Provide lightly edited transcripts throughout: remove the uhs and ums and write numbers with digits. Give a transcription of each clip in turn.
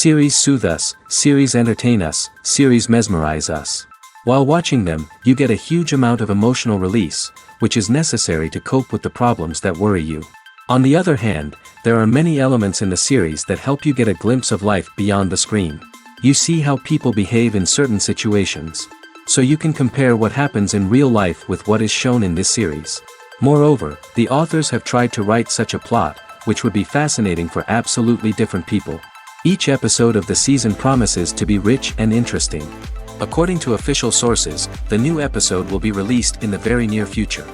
Series soothe us, series entertain us, series mesmerize us. While watching them, you get a huge amount of emotional release, which is necessary to cope with the problems that worry you. On the other hand, there are many elements in the series that help you get a glimpse of life beyond the screen. You see how people behave in certain situations. So you can compare what happens in real life with what is shown in this series. Moreover, the authors have tried to write such a plot, which would be fascinating for absolutely different people. Each episode of the season promises to be rich and interesting. According to official sources, the new episode will be released in the very near future.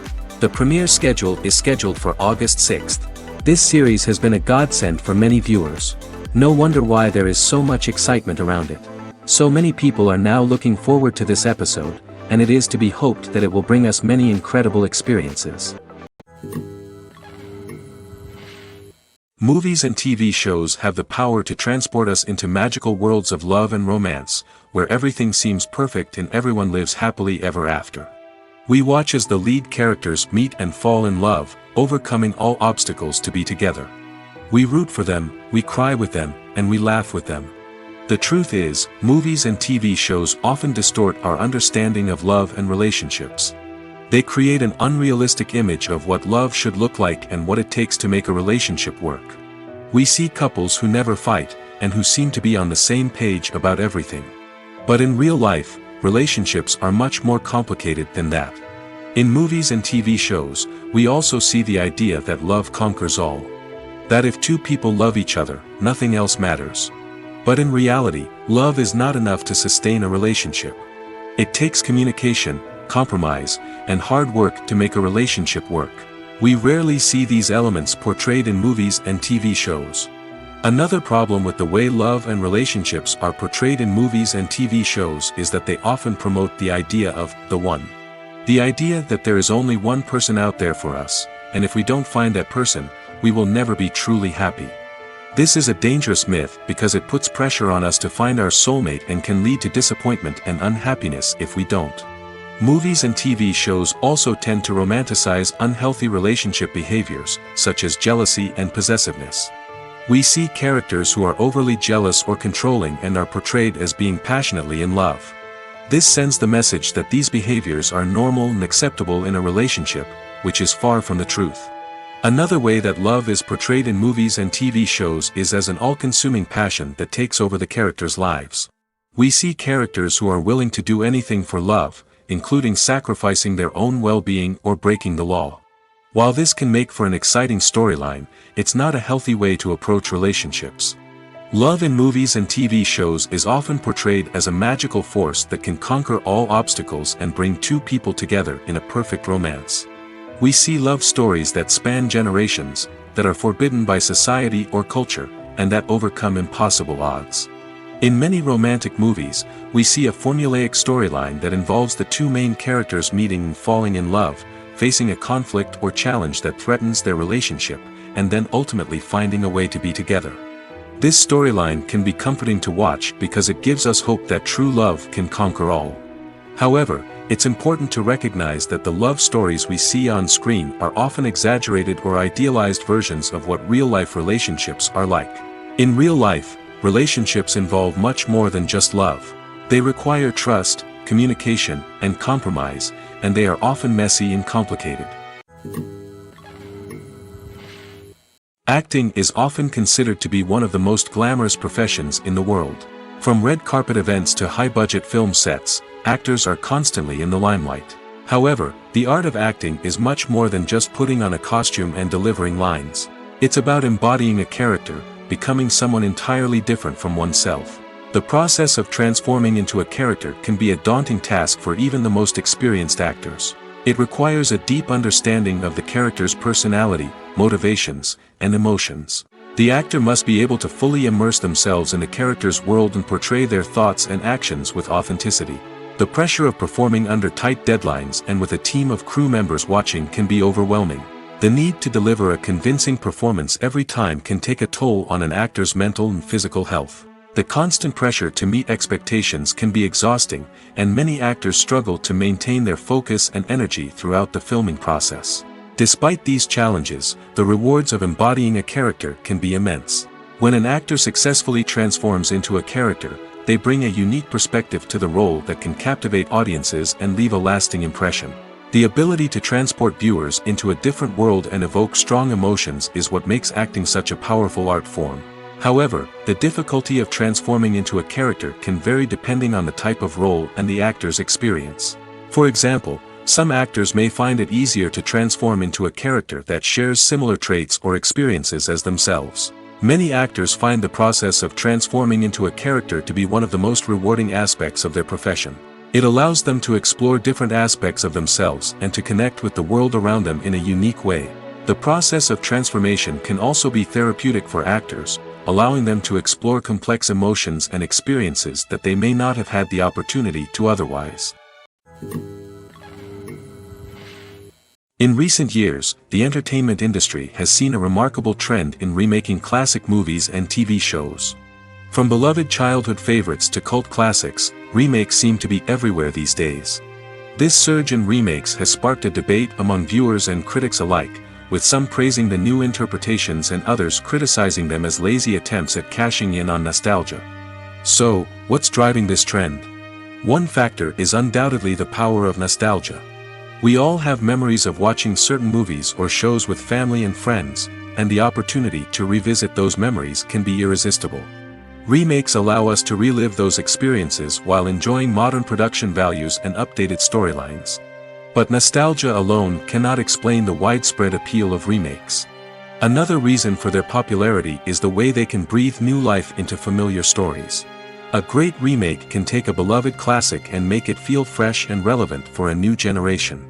The premiere schedule is scheduled for August 6th. This series has been a godsend for many viewers. No wonder why there is so much excitement around it. So many people are now looking forward to this episode, and it is to be hoped that it will bring us many incredible experiences. Movies and TV shows have the power to transport us into magical worlds of love and romance, where everything seems perfect and everyone lives happily ever after. We watch as the lead characters meet and fall in love, overcoming all obstacles to be together. We root for them, we cry with them, and we laugh with them. The truth is, movies and TV shows often distort our understanding of love and relationships. They create an unrealistic image of what love should look like and what it takes to make a relationship work. We see couples who never fight, and who seem to be on the same page about everything. But in real life, relationships are much more complicated than that. In movies and TV shows, we also see the idea that love conquers all. That if two people love each other, nothing else matters. But in reality, love is not enough to sustain a relationship. It takes communication, compromise, and hard work to make a relationship work. We rarely see these elements portrayed in movies and TV shows. Another problem with the way love and relationships are portrayed in movies and TV shows is that they often promote the idea of the one. The idea that there is only one person out there for us, and if we don't find that person, we will never be truly happy. This is a dangerous myth because it puts pressure on us to find our soulmate and can lead to disappointment and unhappiness if we don't. Movies and TV shows also tend to romanticize unhealthy relationship behaviors, such as jealousy and possessiveness. We see characters who are overly jealous or controlling and are portrayed as being passionately in love. This sends the message that these behaviors are normal and acceptable in a relationship, which is far from the truth. Another way that love is portrayed in movies and TV shows is as an all-consuming passion that takes over the characters' lives. We see characters who are willing to do anything for love, including sacrificing their own well-being or breaking the law. While this can make for an exciting storyline, it's not a healthy way to approach relationships. Love in movies and TV shows is often portrayed as a magical force that can conquer all obstacles and bring two people together in a perfect romance. We see love stories that span generations, that are forbidden by society or culture, and that overcome impossible odds. In many romantic movies, we see a formulaic storyline that involves the two main characters meeting and falling in love, facing a conflict or challenge that threatens their relationship, and then ultimately finding a way to be together. This storyline can be comforting to watch because it gives us hope that true love can conquer all. However, it's important to recognize that the love stories we see on screen are often exaggerated or idealized versions of what real-life relationships are like. In real life, relationships involve much more than just love. They require trust, communication, and compromise, and they are often messy and complicated. Acting is often considered to be one of the most glamorous professions in the world. From red carpet events to high-budget film sets, actors are constantly in the limelight. However, the art of acting is much more than just putting on a costume and delivering lines. It's about embodying a character, becoming someone entirely different from oneself. The process of transforming into a character can be a daunting task for even the most experienced actors. It requires a deep understanding of the character's personality, motivations, and emotions. The actor must be able to fully immerse themselves in the character's world and portray their thoughts and actions with authenticity. The pressure of performing under tight deadlines and with a team of crew members watching can be overwhelming. The need to deliver a convincing performance every time can take a toll on an actor's mental and physical health. The constant pressure to meet expectations can be exhausting, and many actors struggle to maintain their focus and energy throughout the filming process. Despite these challenges, the rewards of embodying a character can be immense. When an actor successfully transforms into a character, they bring a unique perspective to the role that can captivate audiences and leave a lasting impression. The ability to transport viewers into a different world and evoke strong emotions is what makes acting such a powerful art form. However, the difficulty of transforming into a character can vary depending on the type of role and the actor's experience. For example, some actors may find it easier to transform into a character that shares similar traits or experiences as themselves. Many actors find the process of transforming into a character to be one of the most rewarding aspects of their profession. It allows them to explore different aspects of themselves and to connect with the world around them in a unique way. The process of transformation can also be therapeutic for actors, allowing them to explore complex emotions and experiences that they may not have had the opportunity to otherwise. In recent years, the entertainment industry has seen a remarkable trend in remaking classic movies and TV shows. From beloved childhood favorites to cult classics, remakes seem to be everywhere these days. This surge in remakes has sparked a debate among viewers and critics alike, with some praising the new interpretations and others criticizing them as lazy attempts at cashing in on nostalgia. So, what's driving this trend? One factor is undoubtedly the power of nostalgia. We all have memories of watching certain movies or shows with family and friends, and the opportunity to revisit those memories can be irresistible. Remakes allow us to relive those experiences while enjoying modern production values and updated storylines. But nostalgia alone cannot explain the widespread appeal of remakes. Another reason for their popularity is the way they can breathe new life into familiar stories. A great remake can take a beloved classic and make it feel fresh and relevant for a new generation.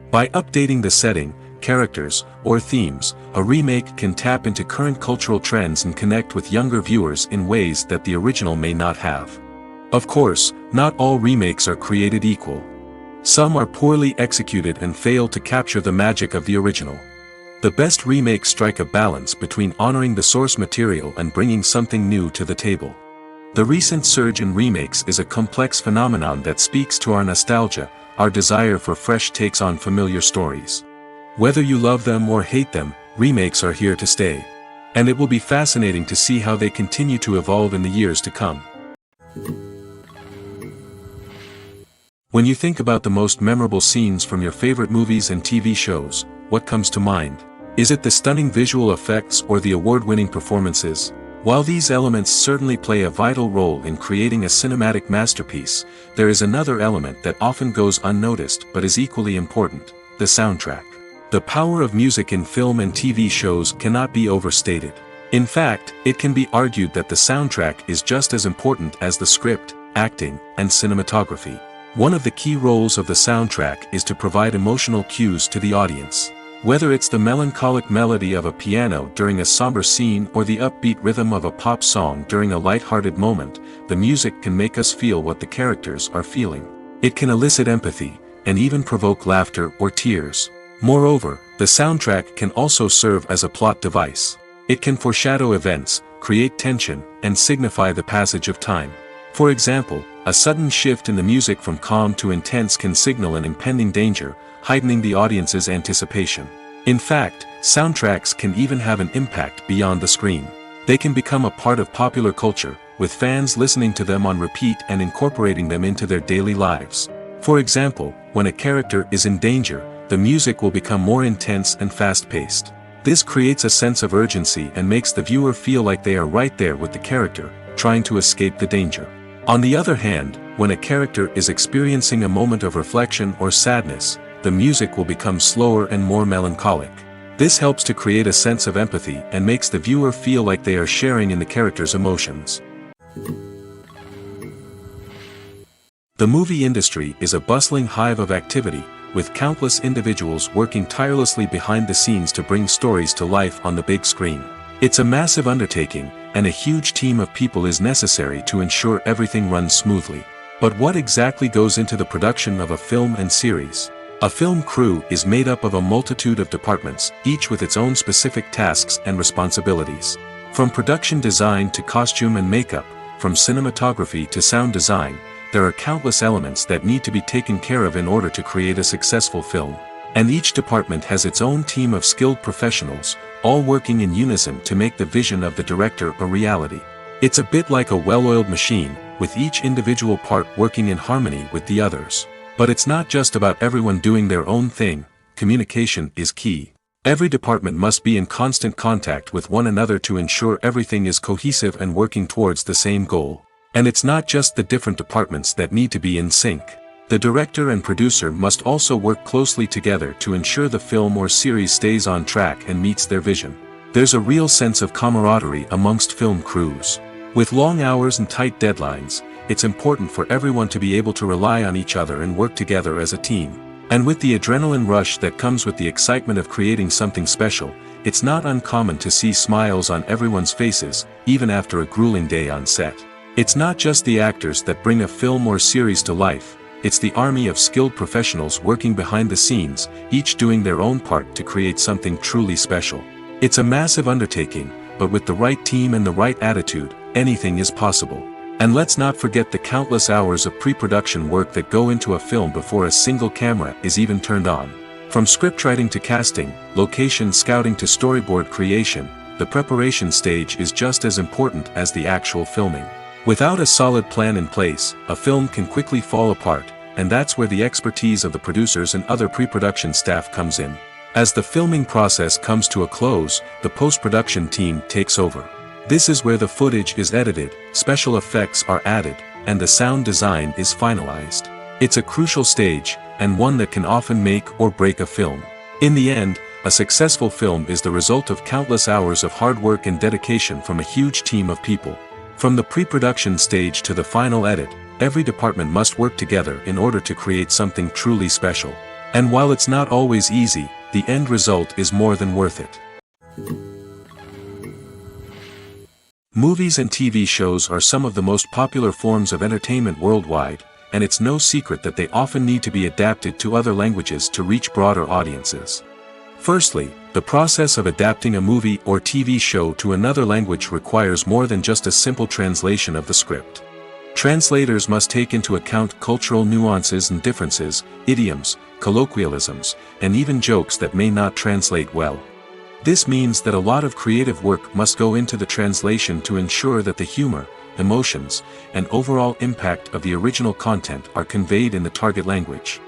By updating the setting, characters, or themes, a remake can tap into current cultural trends and connect with younger viewers in ways that the original may not have. Of course, not all remakes are created equal. Some are poorly executed and fail to capture the magic of the original. The best remakes strike a balance between honoring the source material and bringing something new to the table. The recent surge in remakes is a complex phenomenon that speaks to our nostalgia, our desire for fresh takes on familiar stories. Whether you love them or hate them, remakes are here to stay. And it will be fascinating to see how they continue to evolve in the years to come. When you think about the most memorable scenes from your favorite movies and TV shows, what comes to mind? Is it the stunning visual effects or the award-winning performances? While these elements certainly play a vital role in creating a cinematic masterpiece, there is another element that often goes unnoticed but is equally important: the soundtrack. The power of music in film and TV shows cannot be overstated. In fact, it can be argued that the soundtrack is just as important as the script, acting, and cinematography. One of the key roles of the soundtrack is to provide emotional cues to the audience. Whether it's the melancholic melody of a piano during a somber scene or the upbeat rhythm of a pop song during a light-hearted moment, the music can make us feel what the characters are feeling. It can elicit empathy, and even provoke laughter or tears. Moreover, the soundtrack can also serve as a plot device. It can foreshadow events, create tension, and signify the passage of time. For example, a sudden shift in the music from calm to intense can signal an impending danger, heightening the audience's anticipation. In fact, soundtracks can even have an impact beyond the screen. They can become a part of popular culture, with fans listening to them on repeat and incorporating them into their daily lives. For example, when a character is in danger, the music will become more intense and fast-paced. This creates a sense of urgency and makes the viewer feel like they are right there with the character, trying to escape the danger. On the other hand, when a character is experiencing a moment of reflection or sadness, the music will become slower and more melancholic. This helps to create a sense of empathy and makes the viewer feel like they are sharing in the character's emotions. The movie industry is a bustling hive of activity, with countless individuals working tirelessly behind the scenes to bring stories to life on the big screen. It's a massive undertaking, and a huge team of people is necessary to ensure everything runs smoothly. But what exactly goes into the production of a film and series? A film crew is made up of a multitude of departments, each with its own specific tasks and responsibilities. From production design to costume and makeup, from cinematography to sound design, there are countless elements that need to be taken care of in order to create a successful film. And each department has its own team of skilled professionals, all working in unison to make the vision of the director a reality. It's a bit like a well-oiled machine, with each individual part working in harmony with the others. But it's not just about everyone doing their own thing. Communication is key. Every department must be in constant contact with one another to ensure everything is cohesive and working towards the same goal. And it's not just the different departments that need to be in sync. The director and producer must also work closely together to ensure the film or series stays on track and meets their vision. There's a real sense of camaraderie amongst film crews. With long hours and tight deadlines, it's important for everyone to be able to rely on each other and work together as a team. And with the adrenaline rush that comes with the excitement of creating something special, it's not uncommon to see smiles on everyone's faces, even after a grueling day on set. It's not just the actors that bring a film or series to life, it's the army of skilled professionals working behind the scenes, each doing their own part to create something truly special. It's a massive undertaking, but with the right team and the right attitude, anything is possible. And let's not forget the countless hours of pre-production work that go into a film before a single camera is even turned on. From scriptwriting to casting, location scouting to storyboard creation, the preparation stage is just as important as the actual filming. Without a solid plan in place, a film can quickly fall apart, and that's where the expertise of the producers and other pre-production staff comes in. As the filming process comes to a close, the post-production team takes over. This is where the footage is edited, special effects are added, and the sound design is finalized. It's a crucial stage, and one that can often make or break a film. In the end, a successful film is the result of countless hours of hard work and dedication from a huge team of people. From the pre-production stage to the final edit, every department must work together in order to create something truly special. And while it's not always easy, the end result is more than worth it. Movies and TV shows are some of the most popular forms of entertainment worldwide, and it's no secret that they often need to be adapted to other languages to reach broader audiences. Firstly, the process of adapting a movie or TV show to another language requires more than just a simple translation of the script. Translators must take into account cultural nuances and differences, idioms, colloquialisms, and even jokes that may not translate well. This means that a lot of creative work must go into the translation to ensure that the humor, emotions, and overall impact of the original content are conveyed in the target language.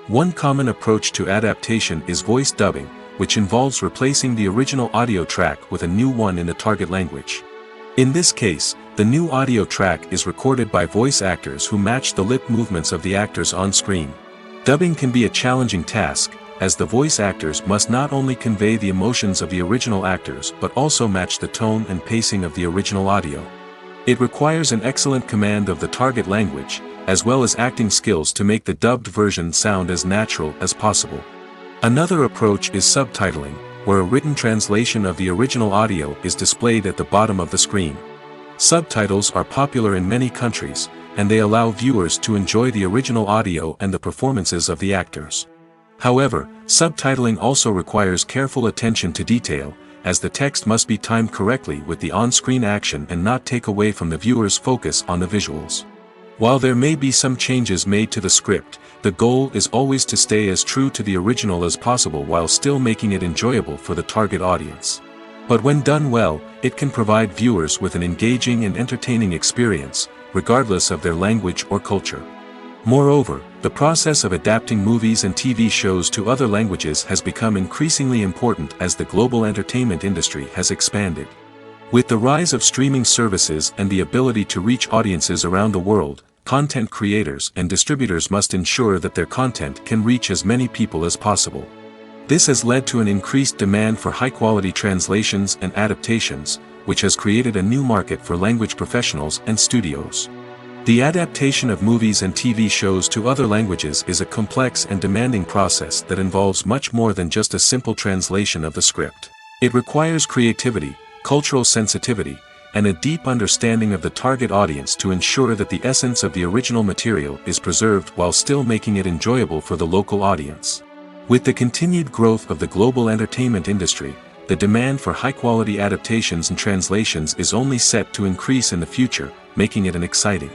One common approach to adaptation is voice dubbing, which involves replacing the original audio track with a new one in the target language. In this case, the new audio track is recorded by voice actors who match the lip movements of the actors on screen. Dubbing can be a challenging task, as the voice actors must not only convey the emotions of the original actors but also match the tone and pacing of the original audio. It requires an excellent command of the target language, as well as acting skills to make the dubbed version sound as natural as possible. Another approach is subtitling, where a written translation of the original audio is displayed at the bottom of the screen. Subtitles are popular in many countries, and they allow viewers to enjoy the original audio and the performances of the actors. However, subtitling also requires careful attention to detail, as the text must be timed correctly with the on-screen action and not take away from the viewer's focus on the visuals. While there may be some changes made to the script, the goal is always to stay as true to the original as possible while still making it enjoyable for the target audience. But when done well, it can provide viewers with an engaging and entertaining experience, regardless of their language or culture. Moreover, the process of adapting movies and TV shows to other languages has become increasingly important as the global entertainment industry has expanded. With the rise of streaming services and the ability to reach audiences around the world, content creators and distributors must ensure that their content can reach as many people as possible. This has led to an increased demand for high-quality translations and adaptations, which has created a new market for language professionals and studios. The adaptation of movies and TV shows to other languages is a complex and demanding process that involves much more than just a simple translation of the script. It requires creativity, cultural sensitivity, and a deep understanding of the target audience to ensure that the essence of the original material is preserved while still making it enjoyable for the local audience. With the continued growth of the global entertainment industry, the demand for high-quality adaptations and translations is only set to increase in the future, making it an exciting.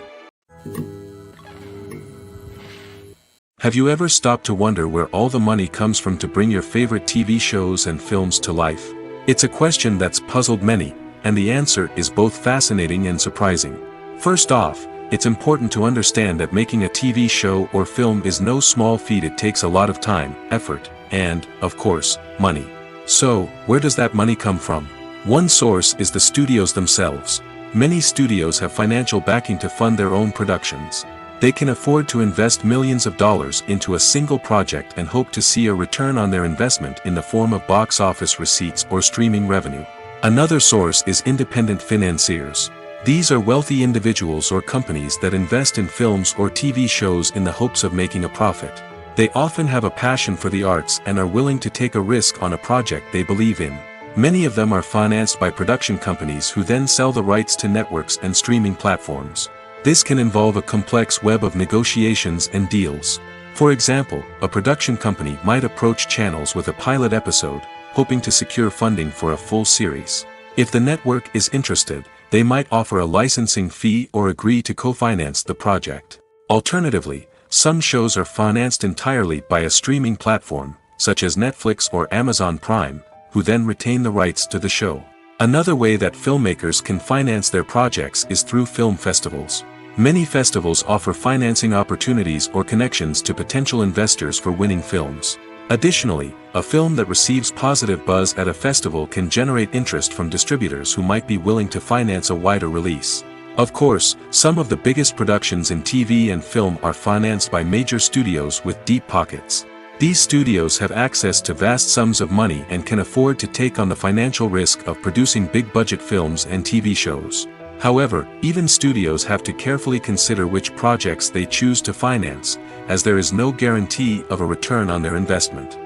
Have you ever stopped to wonder where all the money comes from to bring your favorite TV shows and films to life? It's a question that's puzzled many, and the answer is both fascinating and surprising. First off, it's important to understand that making a TV show or film is no small feat. It takes a lot of time, effort, and, of course, money. So, where does that money come from? One source is the studios themselves. Many studios have financial backing to fund their own productions. They can afford to invest millions of dollars into a single project and hope to see a return on their investment in the form of box office receipts or streaming revenue. Another source is independent financiers. These are wealthy individuals or companies that invest in films or TV shows in the hopes of making a profit. They often have a passion for the arts and are willing to take a risk on a project they believe in. Many of them are financed by production companies who then sell the rights to networks and streaming platforms. This can involve a complex web of negotiations and deals. For example, a production company might approach channels with a pilot episode, hoping to secure funding for a full series. If the network is interested, they might offer a licensing fee or agree to co-finance the project. Alternatively, some shows are financed entirely by a streaming platform, such as Netflix or Amazon Prime, who then retain the rights to the show. Another way that filmmakers can finance their projects is through film festivals. Many festivals offer financing opportunities or connections to potential investors for winning films. Additionally, a film that receives positive buzz at a festival can generate interest from distributors who might be willing to finance a wider release. Of course, some of the biggest productions in TV and film are financed by major studios with deep pockets. These studios have access to vast sums of money and can afford to take on the financial risk of producing big-budget films and TV shows. However, even studios have to carefully consider which projects they choose to finance, as there is no guarantee of a return on their investment.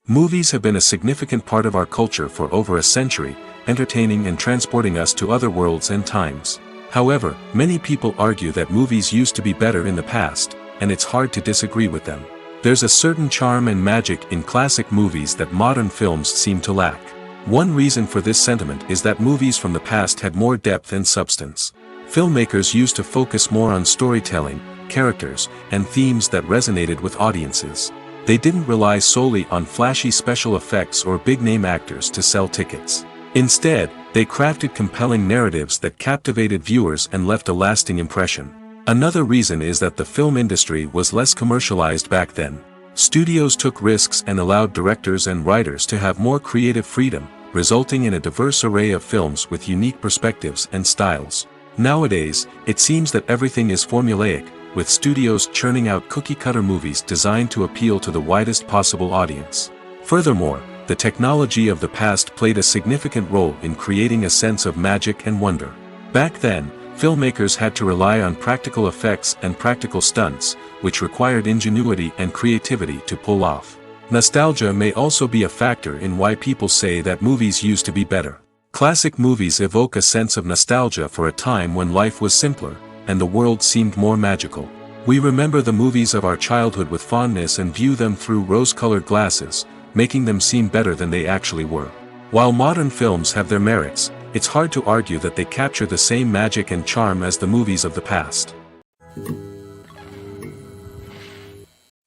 Movies have been a significant part of our culture for over a century, entertaining and transporting us to other worlds and times. However, many people argue that movies used to be better in the past, and it's hard to disagree with them. There's a certain charm and magic in classic movies that modern films seem to lack. One reason for this sentiment is that movies from the past had more depth and substance. Filmmakers used to focus more on storytelling, characters, and themes that resonated with audiences. They didn't rely solely on flashy special effects or big-name actors to sell tickets. Instead, they crafted compelling narratives that captivated viewers and left a lasting impression. Another reason is that the film industry was less commercialized back then. Studios took risks and allowed directors and writers to have more creative freedom, resulting in a diverse array of films with unique perspectives and styles. Nowadays, it seems that everything is formulaic, with studios churning out cookie-cutter movies designed to appeal to the widest possible audience. Furthermore, the technology of the past played a significant role in creating a sense of magic and wonder. Back then, filmmakers had to rely on practical effects and practical stunts, which required ingenuity and creativity to pull off. Nostalgia may also be a factor in why people say that movies used to be better. Classic movies evoke a sense of nostalgia for a time when life was simpler, and the world seemed more magical. We remember the movies of our childhood with fondness and view them through rose-colored glasses, making them seem better than they actually were. While modern films have their merits, it's hard to argue that they capture the same magic and charm as the movies of the past.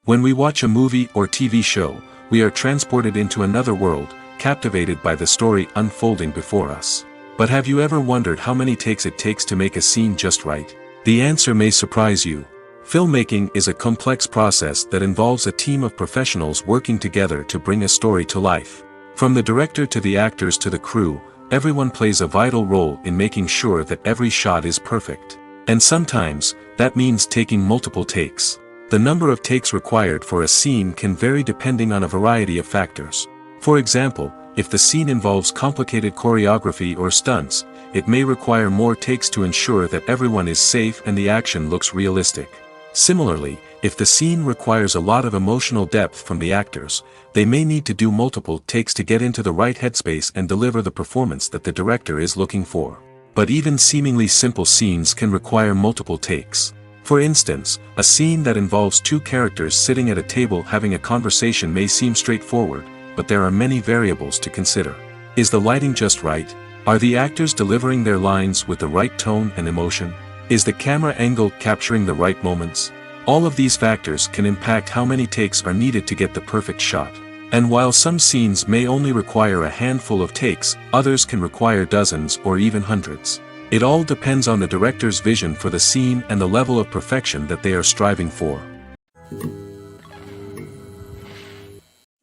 When we watch a movie or TV show, we are transported into another world, captivated by the story unfolding before us. But have you ever wondered how many takes it takes to make a scene just right? The answer may surprise you. Filmmaking is a complex process that involves a team of professionals working together to bring a story to life. From the director to the actors to the crew, everyone plays a vital role in making sure that every shot is perfect. And sometimes, that means taking multiple takes. The number of takes required for a scene can vary depending on a variety of factors. For example, if the scene involves complicated choreography or stunts, it may require more takes to ensure that everyone is safe and the action looks realistic. Similarly, if the scene requires a lot of emotional depth from the actors, they may need to do multiple takes to get into the right headspace and deliver the performance that the director is looking for. But even seemingly simple scenes can require multiple takes. For instance, a scene that involves two characters sitting at a table having a conversation may seem straightforward, but there are many variables to consider. Is the lighting just right? Are the actors delivering their lines with the right tone and emotion? Is the camera angle capturing the right moments? All of these factors can impact how many takes are needed to get the perfect shot. And while some scenes may only require a handful of takes, others can require dozens or even hundreds. It all depends on the director's vision for the scene and the level of perfection that they are striving for.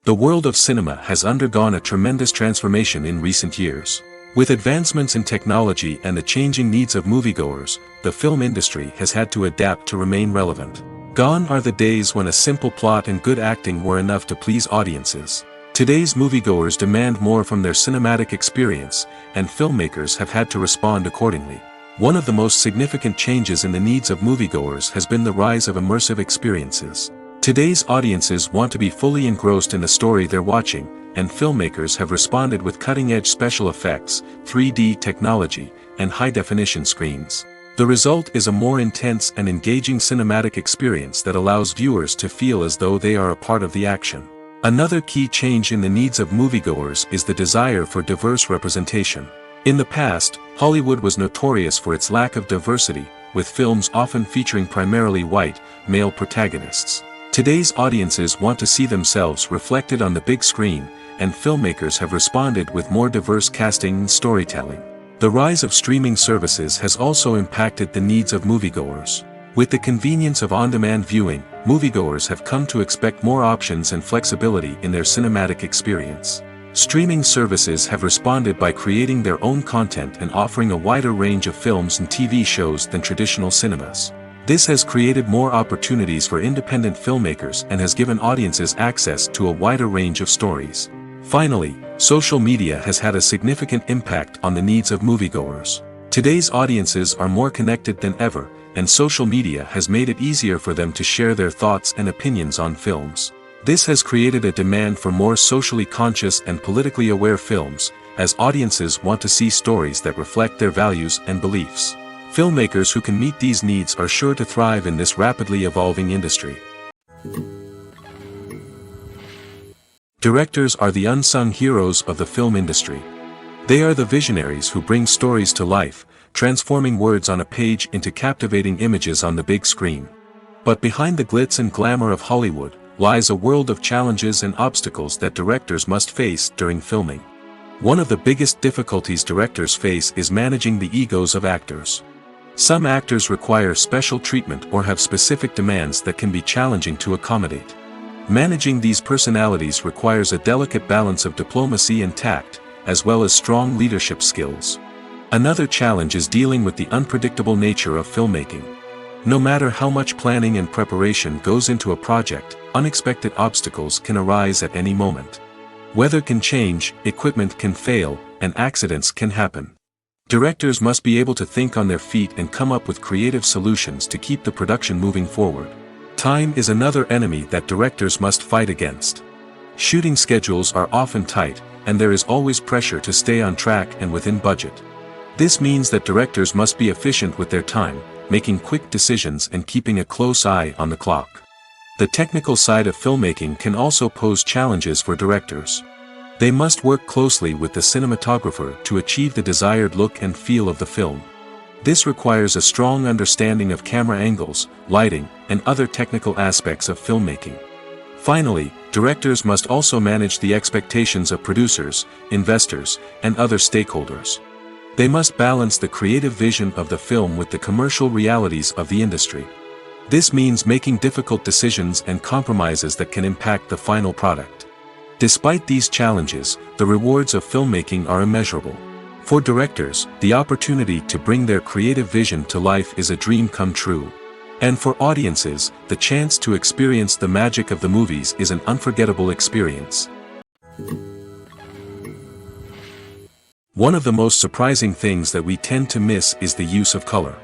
The world of cinema has undergone a tremendous transformation in recent years. With advancements in technology and the changing needs of moviegoers, the film industry has had to adapt to remain relevant. Gone are the days when a simple plot and good acting were enough to please audiences. Today's moviegoers demand more from their cinematic experience, and filmmakers have had to respond accordingly. One of the most significant changes in the needs of moviegoers has been the rise of immersive experiences. Today's audiences want to be fully engrossed in the story they're watching, and filmmakers have responded with cutting-edge special effects, 3D technology, and high-definition screens. The result is a more intense and engaging cinematic experience that allows viewers to feel as though they are a part of the action. Another key change in the needs of moviegoers is the desire for diverse representation. In the past, Hollywood was notorious for its lack of diversity, with films often featuring primarily white, male protagonists. Today's audiences want to see themselves reflected on the big screen, and filmmakers have responded with more diverse casting and storytelling. The rise of streaming services has also impacted the needs of moviegoers. With the convenience of on-demand viewing, moviegoers have come to expect more options and flexibility in their cinematic experience. Streaming services have responded by creating their own content and offering a wider range of films and TV shows than traditional cinemas. This has created more opportunities for independent filmmakers and has given audiences access to a wider range of stories. Finally, social media has had a significant impact on the needs of moviegoers. Today's audiences are more connected than ever, and social media has made it easier for them to share their thoughts and opinions on films. This has created a demand for more socially conscious and politically aware films, as audiences want to see stories that reflect their values and beliefs. Filmmakers who can meet these needs are sure to thrive in this rapidly evolving industry. Directors are the unsung heroes of the film industry. They are the visionaries who bring stories to life, transforming words on a page into captivating images on the big screen. But behind the glitz and glamour of Hollywood lies a world of challenges and obstacles that directors must face during filming. One of the biggest difficulties directors face is managing the egos of actors. Some actors require special treatment or have specific demands that can be challenging to accommodate. Managing these personalities requires a delicate balance of diplomacy and tact, as well as strong leadership skills. Another challenge is dealing with the unpredictable nature of filmmaking. No matter how much planning and preparation goes into a project, unexpected obstacles can arise at any moment. Weather can change, equipment can fail, and accidents can happen. Directors must be able to think on their feet and come up with creative solutions to keep the production moving forward. Time is another enemy that directors must fight against. Shooting schedules are often tight, and there is always pressure to stay on track and within budget. This means that directors must be efficient with their time, making quick decisions and keeping a close eye on the clock. The technical side of filmmaking can also pose challenges for directors. They must work closely with the cinematographer to achieve the desired look and feel of the film. This requires a strong understanding of camera angles, lighting, and other technical aspects of filmmaking. Finally, directors must also manage the expectations of producers, investors, and other stakeholders. They must balance the creative vision of the film with the commercial realities of the industry. This means making difficult decisions and compromises that can impact the final product. Despite these challenges, the rewards of filmmaking are immeasurable. For directors, the opportunity to bring their creative vision to life is a dream come true. And for audiences, the chance to experience the magic of the movies is an unforgettable experience. One of the most surprising things that we tend to miss is the use of color.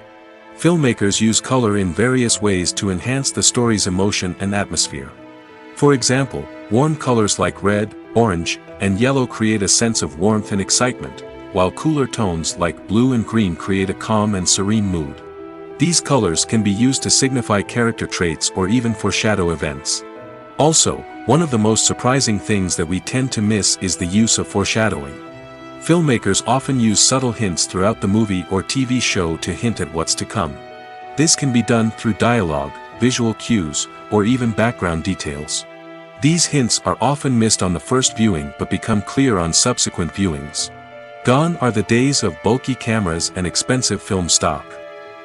Filmmakers use color in various ways to enhance the story's emotion and atmosphere. For example, warm colors like red, orange, and yellow create a sense of warmth and excitement, while cooler tones like blue and green create a calm and serene mood. These colors can be used to signify character traits or even foreshadow events. Also, one of the most surprising things that we tend to miss is the use of foreshadowing. Filmmakers often use subtle hints throughout the movie or TV show to hint at what's to come. This can be done through dialogue, visual cues, or even background details. These hints are often missed on the first viewing but become clear on subsequent viewings. Gone are the days of bulky cameras and expensive film stock.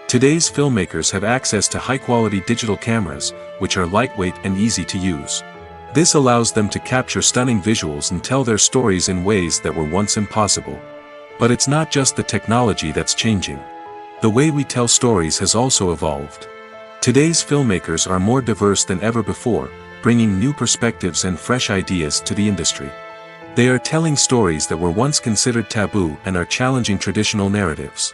Today's filmmakers have access to high-quality digital cameras, which are lightweight and easy to use. This allows them to capture stunning visuals and tell their stories in ways that were once impossible. But it's not just the technology that's changing. The way we tell stories has also evolved. Today's filmmakers are more diverse than ever before, bringing new perspectives and fresh ideas to the industry. They are telling stories that were once considered taboo and are challenging traditional narratives.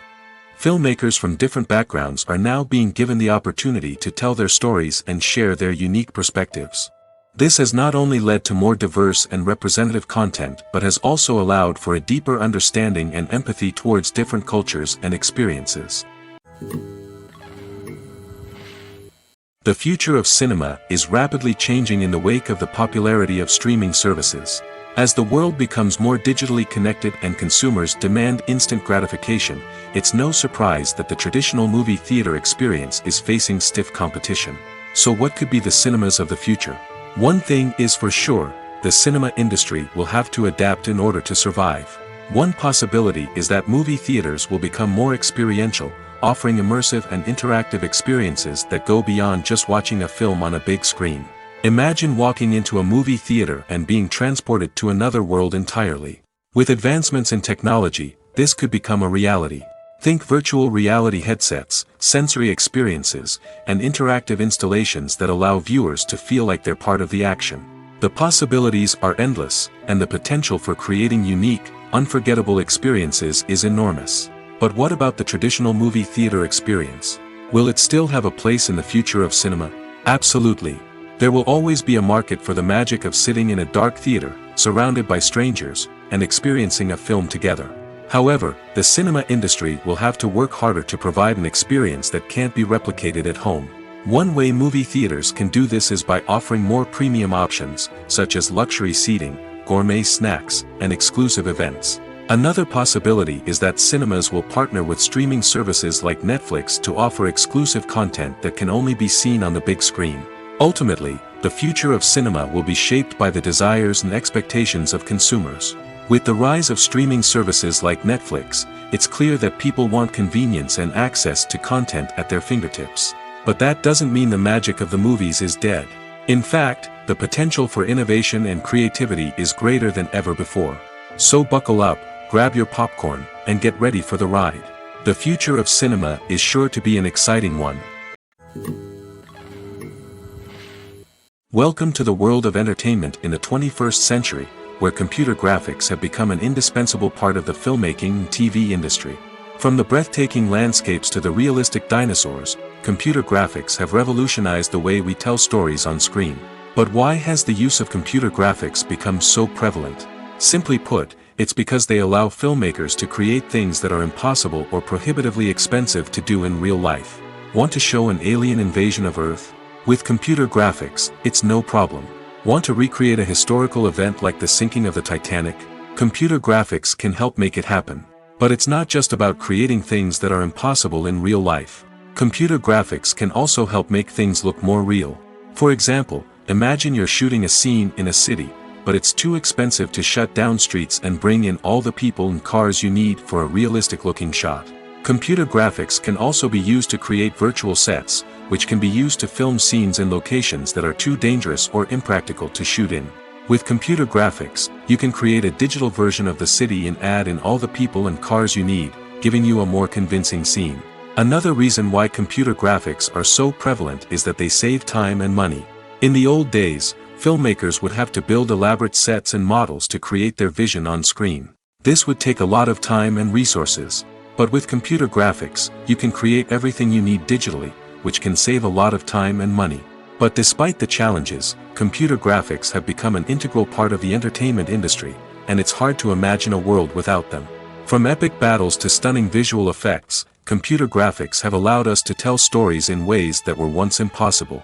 Filmmakers from different backgrounds are now being given the opportunity to tell their stories and share their unique perspectives. This has not only led to more diverse and representative content but has also allowed for a deeper understanding and empathy towards different cultures and experiences. The future of cinema is rapidly changing in the wake of the popularity of streaming services. As the world becomes more digitally connected and consumers demand instant gratification, it's no surprise that the traditional movie theater experience is facing stiff competition. So what could be the cinemas of the future? One thing is for sure, the cinema industry will have to adapt in order to survive. One possibility is that movie theaters will become more experiential, offering immersive and interactive experiences that go beyond just watching a film on a big screen. Imagine walking into a movie theater and being transported to another world entirely. With advancements in technology, this could become a reality. Think virtual reality headsets, sensory experiences, and interactive installations that allow viewers to feel like they're part of the action. The possibilities are endless, and the potential for creating unique, unforgettable experiences is enormous. But what about the traditional movie theater experience? Will it still have a place in the future of cinema? Absolutely. There will always be a market for the magic of sitting in a dark theater, surrounded by strangers, and experiencing a film together. However, the cinema industry will have to work harder to provide an experience that can't be replicated at home. One way movie theaters can do this is by offering more premium options, such as luxury seating, gourmet snacks, and exclusive events. Another possibility is that cinemas will partner with streaming services like Netflix to offer exclusive content that can only be seen on the big screen. Ultimately, the future of cinema will be shaped by the desires and expectations of consumers. With the rise of streaming services like Netflix, it's clear that people want convenience and access to content at their fingertips. But that doesn't mean the magic of the movies is dead. In fact, the potential for innovation and creativity is greater than ever before. So buckle up, grab your popcorn, and get ready for the ride. The future of cinema is sure to be an exciting one. Welcome to the world of entertainment in the 21st century, where computer graphics have become an indispensable part of the filmmaking and TV industry. From the breathtaking landscapes to the realistic dinosaurs, computer graphics have revolutionized the way we tell stories on screen. But why has the use of computer graphics become so prevalent? Simply put, it's because they allow filmmakers to create things that are impossible or prohibitively expensive to do in real life. Want to show an alien invasion of Earth? With computer graphics, it's no problem. Want to recreate a historical event like the sinking of the Titanic? Computer graphics can help make it happen. But it's not just about creating things that are impossible in real life. Computer graphics can also help make things look more real. For example, imagine you're shooting a scene in a city, but it's too expensive to shut down streets and bring in all the people and cars you need for a realistic-looking shot. Computer graphics can also be used to create virtual sets, which can be used to film scenes in locations that are too dangerous or impractical to shoot in. With computer graphics, you can create a digital version of the city and add in all the people and cars you need, giving you a more convincing scene. Another reason why computer graphics are so prevalent is that they save time and money. In the old days, filmmakers would have to build elaborate sets and models to create their vision on screen. This would take a lot of time and resources. But with computer graphics, you can create everything you need digitally, which can save a lot of time and money. But despite the challenges, computer graphics have become an integral part of the entertainment industry, and it's hard to imagine a world without them. From epic battles to stunning visual effects, computer graphics have allowed us to tell stories in ways that were once impossible.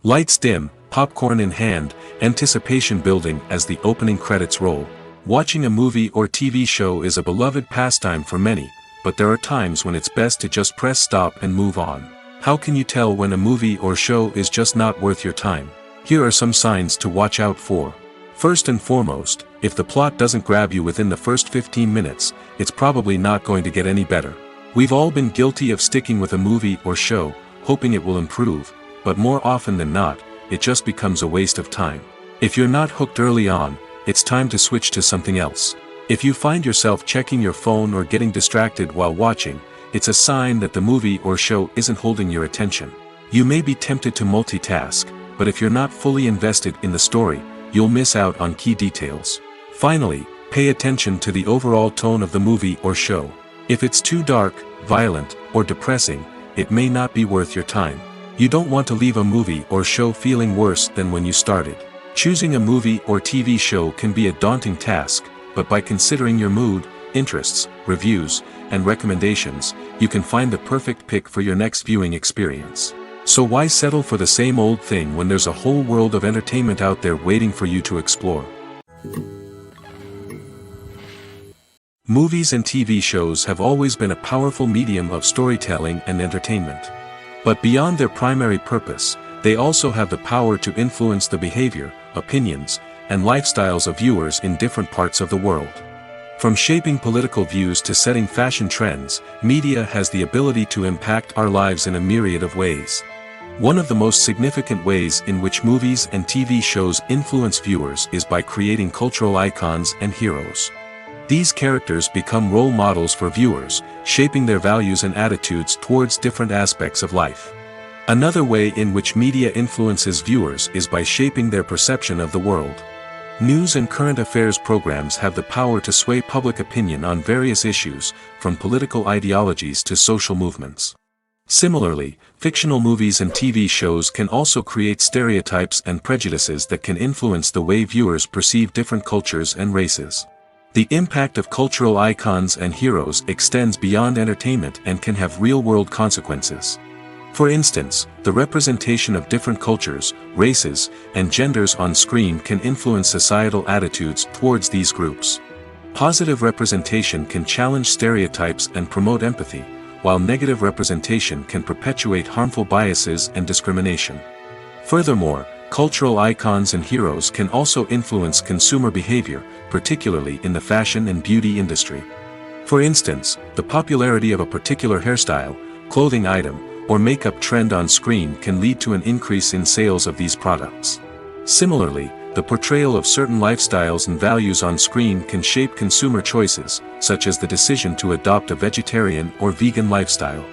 Lights dim, popcorn in hand, anticipation building as the opening credits roll. Watching a movie or TV show is a beloved pastime for many, but there are times when it's best to just press stop and move on. How can you tell when a movie or show is just not worth your time? Here are some signs to watch out for. First and foremost, if the plot doesn't grab you within the first 15 minutes, it's probably not going to get any better. We've all been guilty of sticking with a movie or show, hoping it will improve, but more often than not, it just becomes a waste of time. If you're not hooked early on, it's time to switch to something else. If you find yourself checking your phone or getting distracted while watching, it's a sign that the movie or show isn't holding your attention. You may be tempted to multitask, but if you're not fully invested in the story, you'll miss out on key details. Finally, pay attention to the overall tone of the movie or show. If it's too dark, violent, or depressing, it may not be worth your time. You don't want to leave a movie or show feeling worse than when you started. Choosing a movie or TV show can be a daunting task, but by considering your mood, interests, reviews, and recommendations, you can find the perfect pick for your next viewing experience. So why settle for the same old thing when there's a whole world of entertainment out there waiting for you to explore? Movies and TV shows have always been a powerful medium of storytelling and entertainment. But beyond their primary purpose, they also have the power to influence the behavior, opinions, and lifestyles of viewers in different parts of the world. From shaping political views to setting fashion trends, media has the ability to impact our lives in a myriad of ways. One of the most significant ways in which movies and TV shows influence viewers is by creating cultural icons and heroes. These characters become role models for viewers, shaping their values and attitudes towards different aspects of life. Another way in which media influences viewers is by shaping their perception of the world. News and current affairs programs have the power to sway public opinion on various issues, from political ideologies to social movements. Similarly, fictional movies and TV shows can also create stereotypes and prejudices that can influence the way viewers perceive different cultures and races. The impact of cultural icons and heroes extends beyond entertainment and can have real-world consequences. For instance, the representation of different cultures, races, and genders on screen can influence societal attitudes towards these groups. Positive representation can challenge stereotypes and promote empathy, while negative representation can perpetuate harmful biases and discrimination. Furthermore, cultural icons and heroes can also influence consumer behavior, particularly in the fashion and beauty industry. For instance, the popularity of a particular hairstyle, clothing item, or makeup trend on screen can lead to an increase in sales of these products. Similarly, the portrayal of certain lifestyles and values on screen can shape consumer choices, such as the decision to adopt a vegetarian or vegan lifestyle.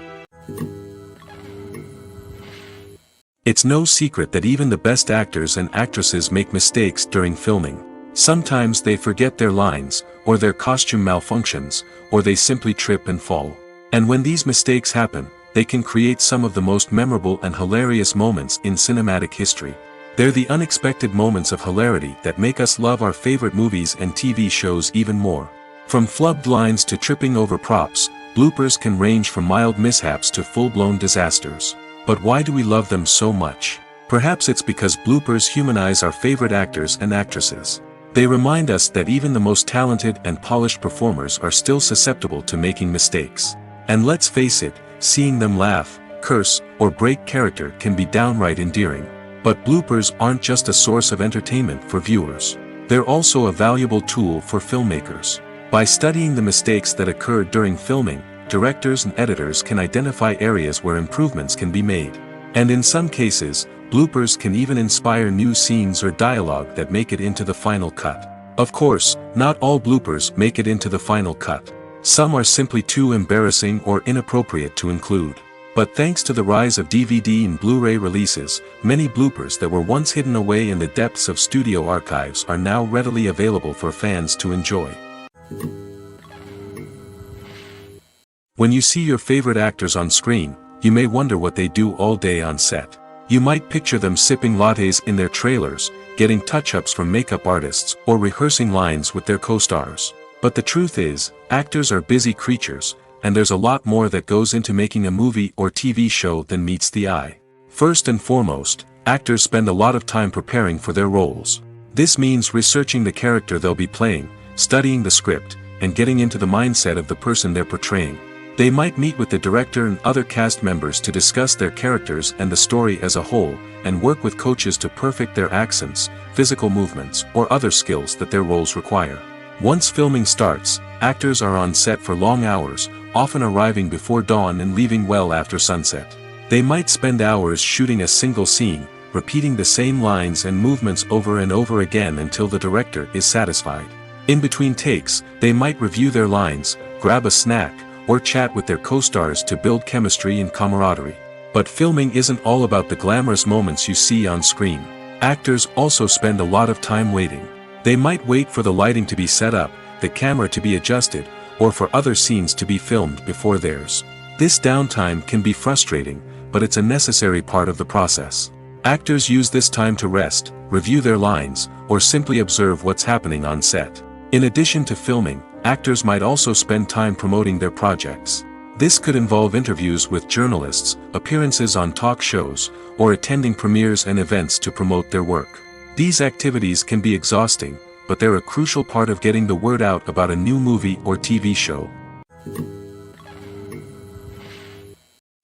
It's no secret that even the best actors and actresses make mistakes during filming. Sometimes they forget their lines, or their costume malfunctions, or they simply trip and fall. And when these mistakes happen, they can create some of the most memorable and hilarious moments in cinematic history. They're the unexpected moments of hilarity that make us love our favorite movies and TV shows even more. From flubbed lines to tripping over props, bloopers can range from mild mishaps to full-blown disasters. But why do we love them so much? Perhaps it's because bloopers humanize our favorite actors and actresses. They remind us that even the most talented and polished performers are still susceptible to making mistakes. And let's face it, seeing them laugh, curse, or break character can be downright endearing. But bloopers aren't just a source of entertainment for viewers. They're also a valuable tool for filmmakers. By studying the mistakes that occurred during filming, directors and editors can identify areas where improvements can be made. And in some cases, bloopers can even inspire new scenes or dialogue that make it into the final cut. Of course, not all bloopers make it into the final cut. Some are simply too embarrassing or inappropriate to include. But thanks to the rise of DVD and Blu-ray releases, many bloopers that were once hidden away in the depths of studio archives are now readily available for fans to enjoy. When you see your favorite actors on screen, you may wonder what they do all day on set. You might picture them sipping lattes in their trailers, getting touch-ups from makeup artists, or rehearsing lines with their co-stars. But the truth is, actors are busy creatures, and there's a lot more that goes into making a movie or TV show than meets the eye. First and foremost, actors spend a lot of time preparing for their roles. This means researching the character they'll be playing, studying the script, and getting into the mindset of the person they're portraying. They might meet with the director and other cast members to discuss their characters and the story as a whole, and work with coaches to perfect their accents, physical movements, or other skills that their roles require. Once filming starts, actors are on set for long hours, often arriving before dawn and leaving well after sunset. They might spend hours shooting a single scene, repeating the same lines and movements over and over again until the director is satisfied. In between takes, they might review their lines, grab a snack, or chat with their co-stars to build chemistry and camaraderie. But filming isn't all about the glamorous moments you see on screen. Actors also spend a lot of time waiting. They might wait for the lighting to be set up, the camera to be adjusted, or for other scenes to be filmed before theirs. This downtime can be frustrating, but it's a necessary part of the process. Actors use this time to rest, review their lines, or simply observe what's happening on set. In addition to filming, actors might also spend time promoting their projects. This could involve interviews with journalists, appearances on talk shows, or attending premieres and events to promote their work. These activities can be exhausting, but they're a crucial part of getting the word out about a new movie or TV show.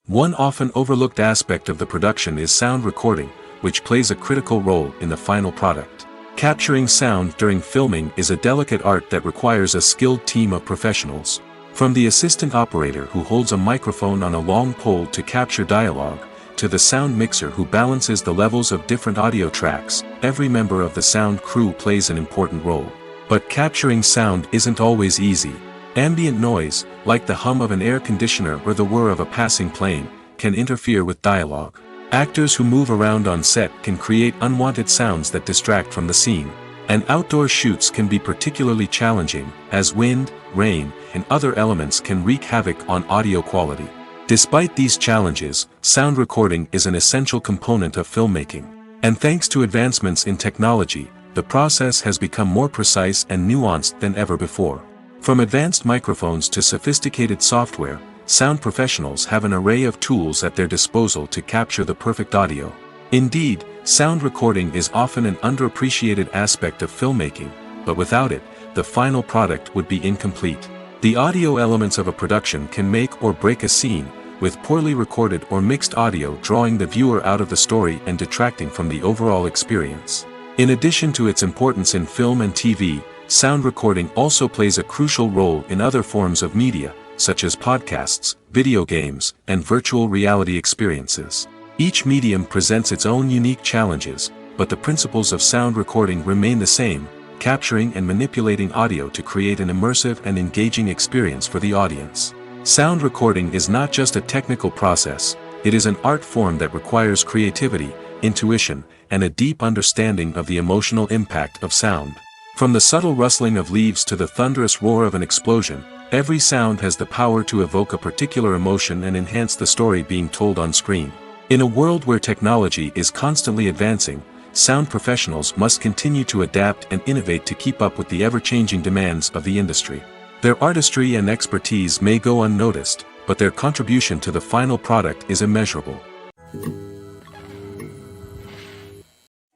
One often overlooked aspect of the production is sound recording, which plays a critical role in the final product. Capturing sound during filming is a delicate art that requires a skilled team of professionals. From the assistant operator who holds a microphone on a long pole to capture dialogue, to the sound mixer who balances the levels of different audio tracks, every member of the sound crew plays an important role. But capturing sound isn't always easy. Ambient noise, like the hum of an air conditioner or the whir of a passing plane, can interfere with dialogue. Actors who move around on set can create unwanted sounds that distract from the scene. And outdoor shoots can be particularly challenging, as wind, rain, and other elements can wreak havoc on audio quality. Despite these challenges, sound recording is an essential component of filmmaking. And thanks to advancements in technology, the process has become more precise and nuanced than ever before. From advanced microphones to sophisticated software, sound professionals have an array of tools at their disposal to capture the perfect audio. Indeed, sound recording is often an underappreciated aspect of filmmaking, but without it, the final product would be incomplete. The audio elements of a production can make or break a scene, with poorly recorded or mixed audio drawing the viewer out of the story and detracting from the overall experience. In addition to its importance in film and TV, sound recording also plays a crucial role in other forms of media, such as podcasts, video games, and virtual reality experiences. Each medium presents its own unique challenges, but the principles of sound recording remain the same, capturing and manipulating audio to create an immersive and engaging experience for the audience. Sound recording is not just a technical process, it is an art form that requires creativity, intuition, and a deep understanding of the emotional impact of sound. From the subtle rustling of leaves to the thunderous roar of an explosion, every sound has the power to evoke a particular emotion and enhance the story being told on screen. In a world where technology is constantly advancing, sound professionals must continue to adapt and innovate to keep up with the ever-changing demands of the industry. Their artistry and expertise may go unnoticed, but their contribution to the final product is immeasurable.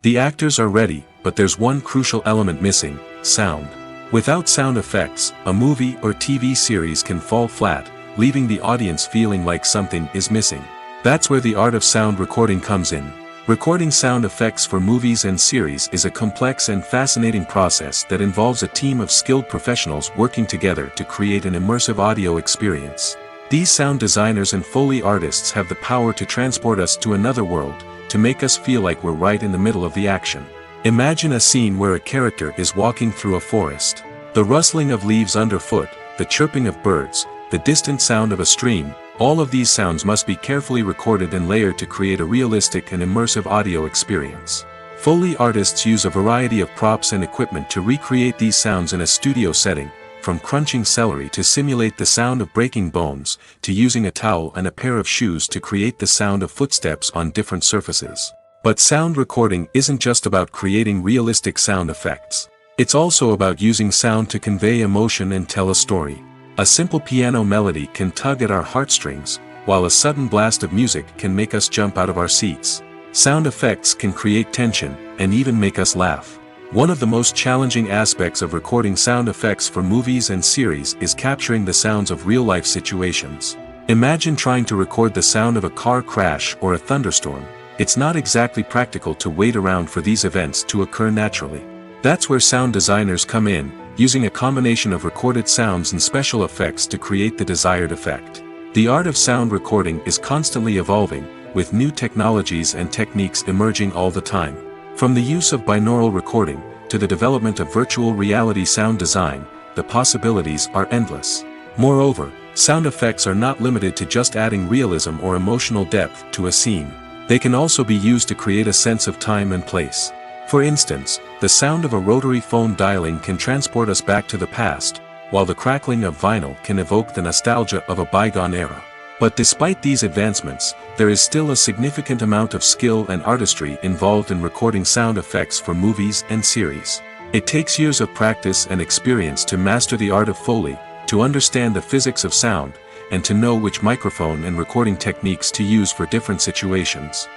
The actors are ready, but there's one crucial element missing: sound. Without sound effects, a movie or TV series can fall flat, leaving the audience feeling like something is missing. That's where the art of sound recording comes in. Recording sound effects for movies and series is a complex and fascinating process that involves a team of skilled professionals working together to create an immersive audio experience. These sound designers and Foley artists have the power to transport us to another world, to make us feel like we're right in the middle of the action. Imagine a scene where a character is walking through a forest. The rustling of leaves underfoot, the chirping of birds, the distant sound of a stream, all of these sounds must be carefully recorded and layered to create a realistic and immersive audio experience. Foley artists use a variety of props and equipment to recreate these sounds in a studio setting, from crunching celery to simulate the sound of breaking bones, to using a towel and a pair of shoes to create the sound of footsteps on different surfaces. But sound recording isn't just about creating realistic sound effects. It's also about using sound to convey emotion and tell a story. A simple piano melody can tug at our heartstrings, while a sudden blast of music can make us jump out of our seats. Sound effects can create tension, and even make us laugh. One of the most challenging aspects of recording sound effects for movies and series is capturing the sounds of real-life situations. Imagine trying to record the sound of a car crash or a thunderstorm. It's not exactly practical to wait around for these events to occur naturally. That's where sound designers come in, using a combination of recorded sounds and special effects to create the desired effect. The art of sound recording is constantly evolving, with new technologies and techniques emerging all the time. From the use of binaural recording, to the development of virtual reality sound design, the possibilities are endless. Moreover, sound effects are not limited to just adding realism or emotional depth to a scene. They can also be used to create a sense of time and place. For instance, the sound of a rotary phone dialing can transport us back to the past, while the crackling of vinyl can evoke the nostalgia of a bygone era. But despite these advancements, there is still a significant amount of skill and artistry involved in recording sound effects for movies and series. It takes years of practice and experience to master the art of Foley, to understand the physics of sound, and to know which microphone and recording techniques to use for different situations.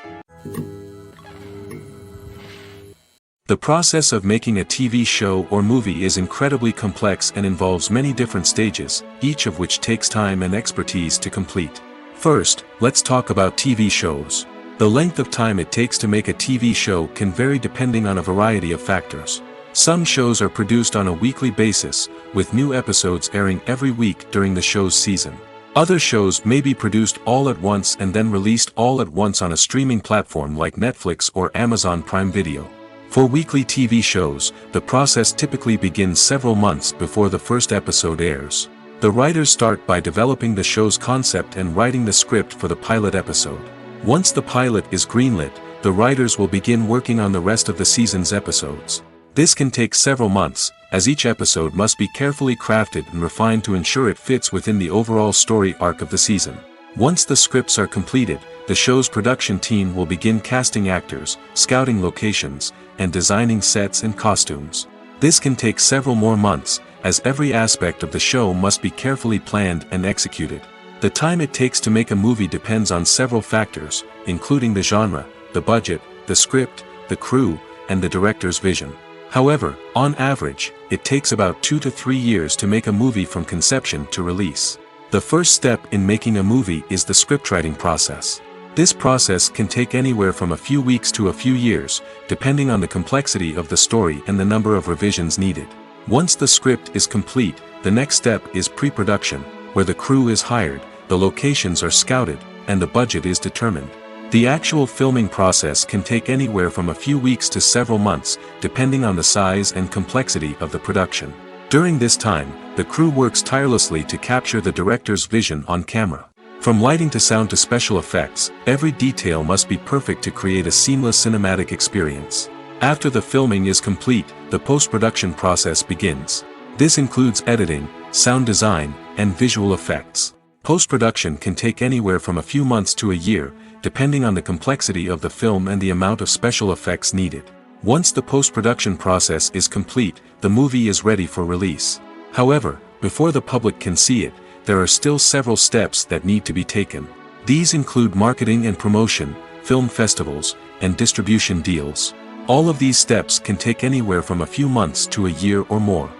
The process of making a TV show or movie is incredibly complex and involves many different stages, each of which takes time and expertise to complete. First, let's talk about TV shows. The length of time it takes to make a TV show can vary depending on a variety of factors. Some shows are produced on a weekly basis, with new episodes airing every week during the show's season. Other shows may be produced all at once and then released all at once on a streaming platform like Netflix or Amazon Prime Video. For weekly TV shows, the process typically begins several months before the first episode airs. The writers start by developing the show's concept and writing the script for the pilot episode. Once the pilot is greenlit, the writers will begin working on the rest of the season's episodes. This can take several months, as each episode must be carefully crafted and refined to ensure it fits within the overall story arc of the season. Once the scripts are completed, the show's production team will begin casting actors, scouting locations, and designing sets and costumes. This can take several more months, as every aspect of the show must be carefully planned and executed. The time it takes to make a movie depends on several factors, including the genre, the budget, the script, the crew, and the director's vision. However, on average, it takes about 2 to 3 years to make a movie from conception to release. The first step in making a movie is the scriptwriting process. This process can take anywhere from a few weeks to a few years, depending on the complexity of the story and the number of revisions needed. Once the script is complete, the next step is pre-production, where the crew is hired, the locations are scouted, and the budget is determined. The actual filming process can take anywhere from a few weeks to several months, depending on the size and complexity of the production. During this time, the crew works tirelessly to capture the director's vision on camera. From lighting to sound to special effects, every detail must be perfect to create a seamless cinematic experience. After the filming is complete, the post-production process begins. This includes editing, sound design, and visual effects. Post-production can take anywhere from a few months to a year, depending on the complexity of the film and the amount of special effects needed. Once the post-production process is complete, the movie is ready for release. However, before the public can see it, there are still several steps that need to be taken. These include marketing and promotion, film festivals, and distribution deals. All of these steps can take anywhere from a few months to a year or more.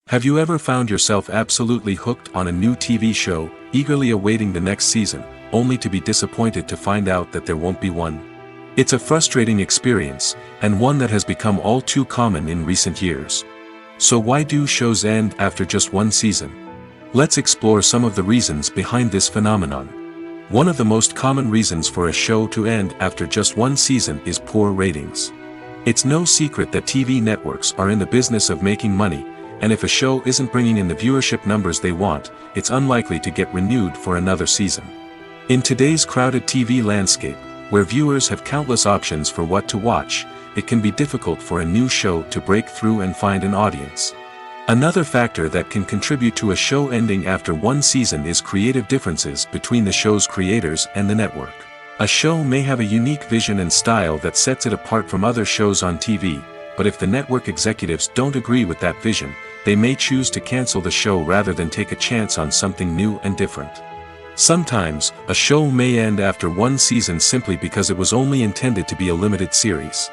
Have you ever found yourself absolutely hooked on a new TV show, eagerly awaiting the next season, only to be disappointed to find out that there won't be one? It's a frustrating experience, and one that has become all too common in recent years. So why do shows end after just one season? Let's explore some of the reasons behind this phenomenon. One of the most common reasons for a show to end after just one season is poor ratings. It's no secret that TV networks are in the business of making money, and if a show isn't bringing in the viewership numbers they want, it's unlikely to get renewed for another season. In today's crowded TV landscape, where viewers have countless options for what to watch, it can be difficult for a new show to break through and find an audience. Another factor that can contribute to a show ending after one season is creative differences between the show's creators and the network. A show may have a unique vision and style that sets it apart from other shows on TV, but if the network executives don't agree with that vision, they may choose to cancel the show rather than take a chance on something new and different. Sometimes, a show may end after one season simply because it was only intended to be a limited series.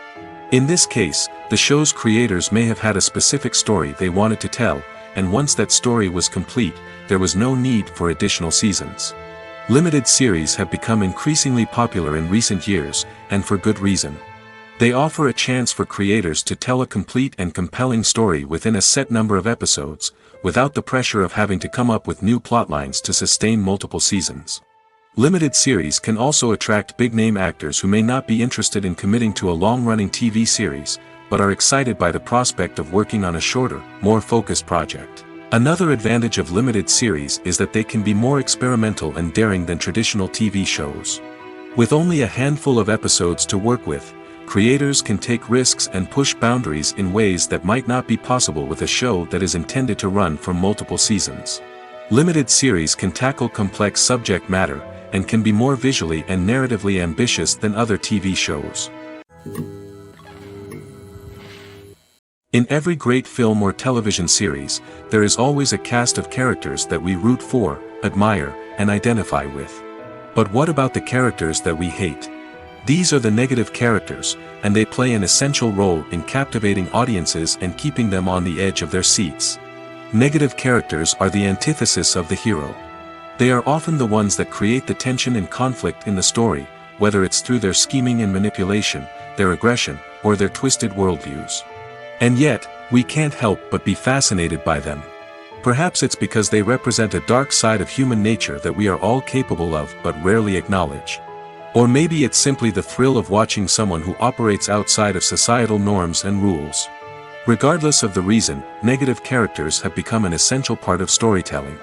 In this case, the show's creators may have had a specific story they wanted to tell, and once that story was complete, there was no need for additional seasons. Limited series have become increasingly popular in recent years, and for good reason. They offer a chance for creators to tell a complete and compelling story within a set number of episodes, without the pressure of having to come up with new plotlines to sustain multiple seasons. Limited series can also attract big-name actors who may not be interested in committing to a long-running TV series, but are excited by the prospect of working on a shorter, more focused project. Another advantage of limited series is that they can be more experimental and daring than traditional TV shows. With only a handful of episodes to work with, creators can take risks and push boundaries in ways that might not be possible with a show that is intended to run for multiple seasons. Limited series can tackle complex subject matter, and can be more visually and narratively ambitious than other TV shows. In every great film or television series, there is always a cast of characters that we root for, admire, and identify with. But what about the characters that we hate? These are the negative characters, and they play an essential role in captivating audiences and keeping them on the edge of their seats. Negative characters are the antithesis of the hero. They are often the ones that create the tension and conflict in the story, whether it's through their scheming and manipulation, their aggression, or their twisted worldviews. And yet, we can't help but be fascinated by them. Perhaps it's because they represent a dark side of human nature that we are all capable of but rarely acknowledge. Or maybe it's simply the thrill of watching someone who operates outside of societal norms and rules. Regardless of the reason, negative characters have become an essential part of storytelling.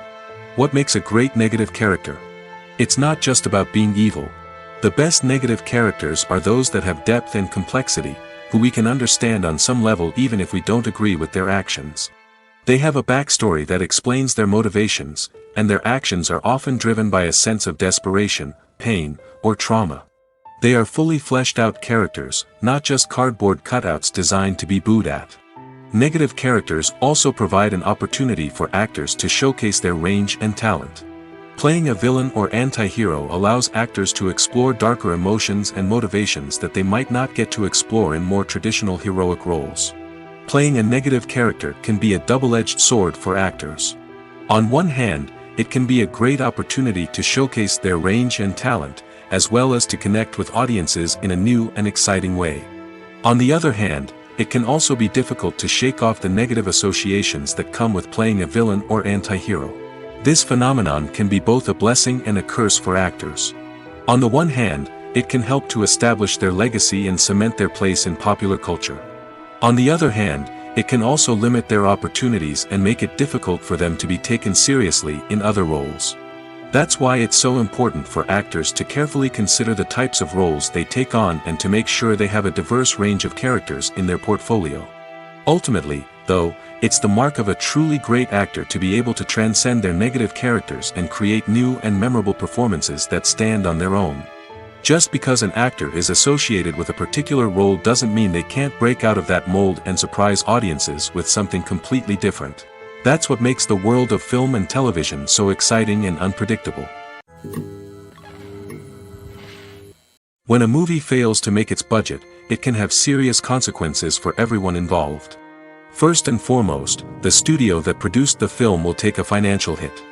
What makes a great negative character? It's not just about being evil. The best negative characters are those that have depth and complexity, who we can understand on some level even if we don't agree with their actions. They have a backstory that explains their motivations, and their actions are often driven by a sense of desperation, pain, or trauma. They are fully fleshed out characters, not just cardboard cutouts designed to be booed at. Negative characters also provide an opportunity for actors to showcase their range and talent. Playing a villain or anti-hero allows actors to explore darker emotions and motivations that they might not get to explore in more traditional heroic roles. Playing a negative character can be a double-edged sword for actors. On one hand, it can be a great opportunity to showcase their range and talent, as well as to connect with audiences in a new and exciting way. On the other hand, it can also be difficult to shake off the negative associations that come with playing a villain or anti-hero. This phenomenon can be both a blessing and a curse for actors. On the one hand, it can help to establish their legacy and cement their place in popular culture. On the other hand, it can also limit their opportunities and make it difficult for them to be taken seriously in other roles. That's why it's so important for actors to carefully consider the types of roles they take on and to make sure they have a diverse range of characters in their portfolio. Ultimately, though, it's the mark of a truly great actor to be able to transcend their negative characters and create new and memorable performances that stand on their own. Just because an actor is associated with a particular role doesn't mean they can't break out of that mold and surprise audiences with something completely different. That's what makes the world of film and television so exciting and unpredictable. When a movie fails to make its budget, it can have serious consequences for everyone involved. First and foremost, the studio that produced the film will take a financial hit.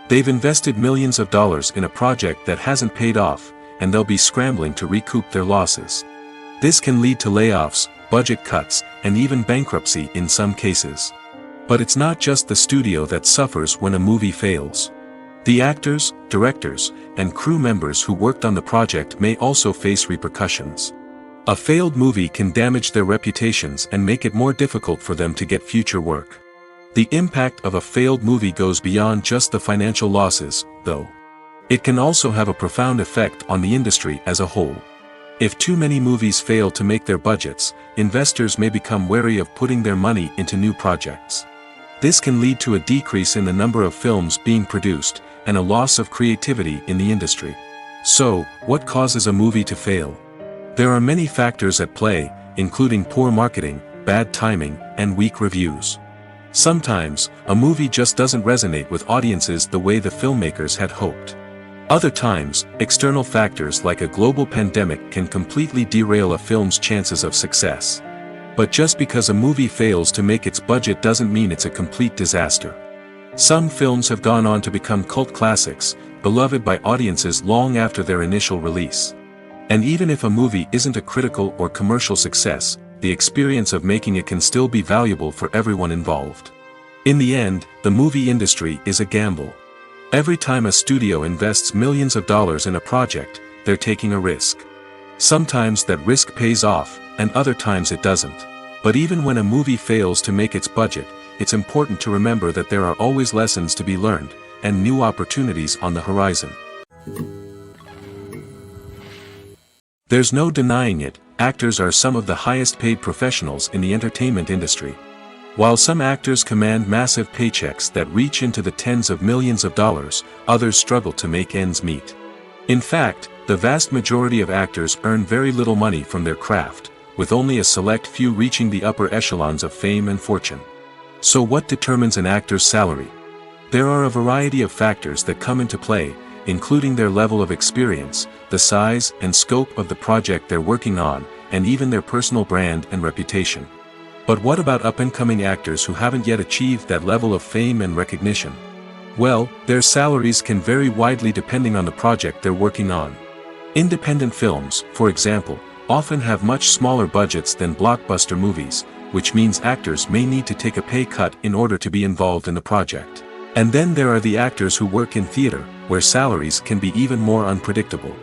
They've invested millions of dollars in a project that hasn't paid off, and they'll be scrambling to recoup their losses. This can lead to layoffs, budget cuts, and even bankruptcy in some cases. But it's not just the studio that suffers when a movie fails. The actors, directors, and crew members who worked on the project may also face repercussions. A failed movie can damage their reputations and make it more difficult for them to get future work. The impact of a failed movie goes beyond just the financial losses, though. It can also have a profound effect on the industry as a whole. If too many movies fail to make their budgets, investors may become wary of putting their money into new projects. This can lead to a decrease in the number of films being produced, and a loss of creativity in the industry. So, what causes a movie to fail? There are many factors at play, including poor marketing, bad timing, and weak reviews. Sometimes, a movie just doesn't resonate with audiences the way the filmmakers had hoped. Other times, external factors like a global pandemic can completely derail a film's chances of success. But just because a movie fails to make its budget doesn't mean it's a complete disaster. Some films have gone on to become cult classics, beloved by audiences long after their initial release. And even if a movie isn't a critical or commercial success, the experience of making it can still be valuable for everyone involved. In the end, the movie industry is a gamble. Every time a studio invests millions of dollars in a project, they're taking a risk. Sometimes that risk pays off, and other times it doesn't. But even when a movie fails to make its budget, it's important to remember that there are always lessons to be learned, and new opportunities on the horizon. There's no denying it, actors are some of the highest paid professionals in the entertainment industry. While some actors command massive paychecks that reach into the tens of millions of dollars, others struggle to make ends meet. In fact, the vast majority of actors earn very little money from their craft, with only a select few reaching the upper echelons of fame and fortune. So what determines an actor's salary? There are a variety of factors that come into play, including their level of experience, the size and scope of the project they're working on, and even their personal brand and reputation. But what about up-and-coming actors who haven't yet achieved that level of fame and recognition? Well, their salaries can vary widely depending on the project they're working on. Independent films, for example, often have much smaller budgets than blockbuster movies, which means actors may need to take a pay cut in order to be involved in the project. And then there are the actors who work in theater, where salaries can be even more unpredictable.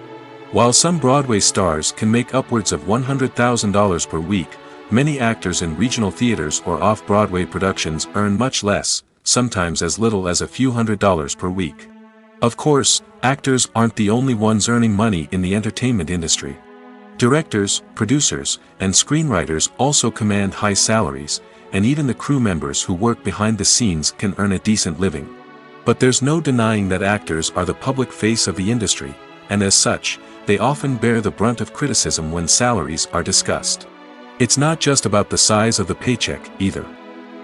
While some Broadway stars can make upwards of $100,000 per week, many actors in regional theaters or off-Broadway productions earn much less, sometimes as little as a few $100s per week. Of course, actors aren't the only ones earning money in the entertainment industry. Directors, producers, and screenwriters also command high salaries, and even the crew members who work behind the scenes can earn a decent living. But there's no denying that actors are the public face of the industry, and as such, they often bear the brunt of criticism when salaries are discussed. It's not just about the size of the paycheck, either.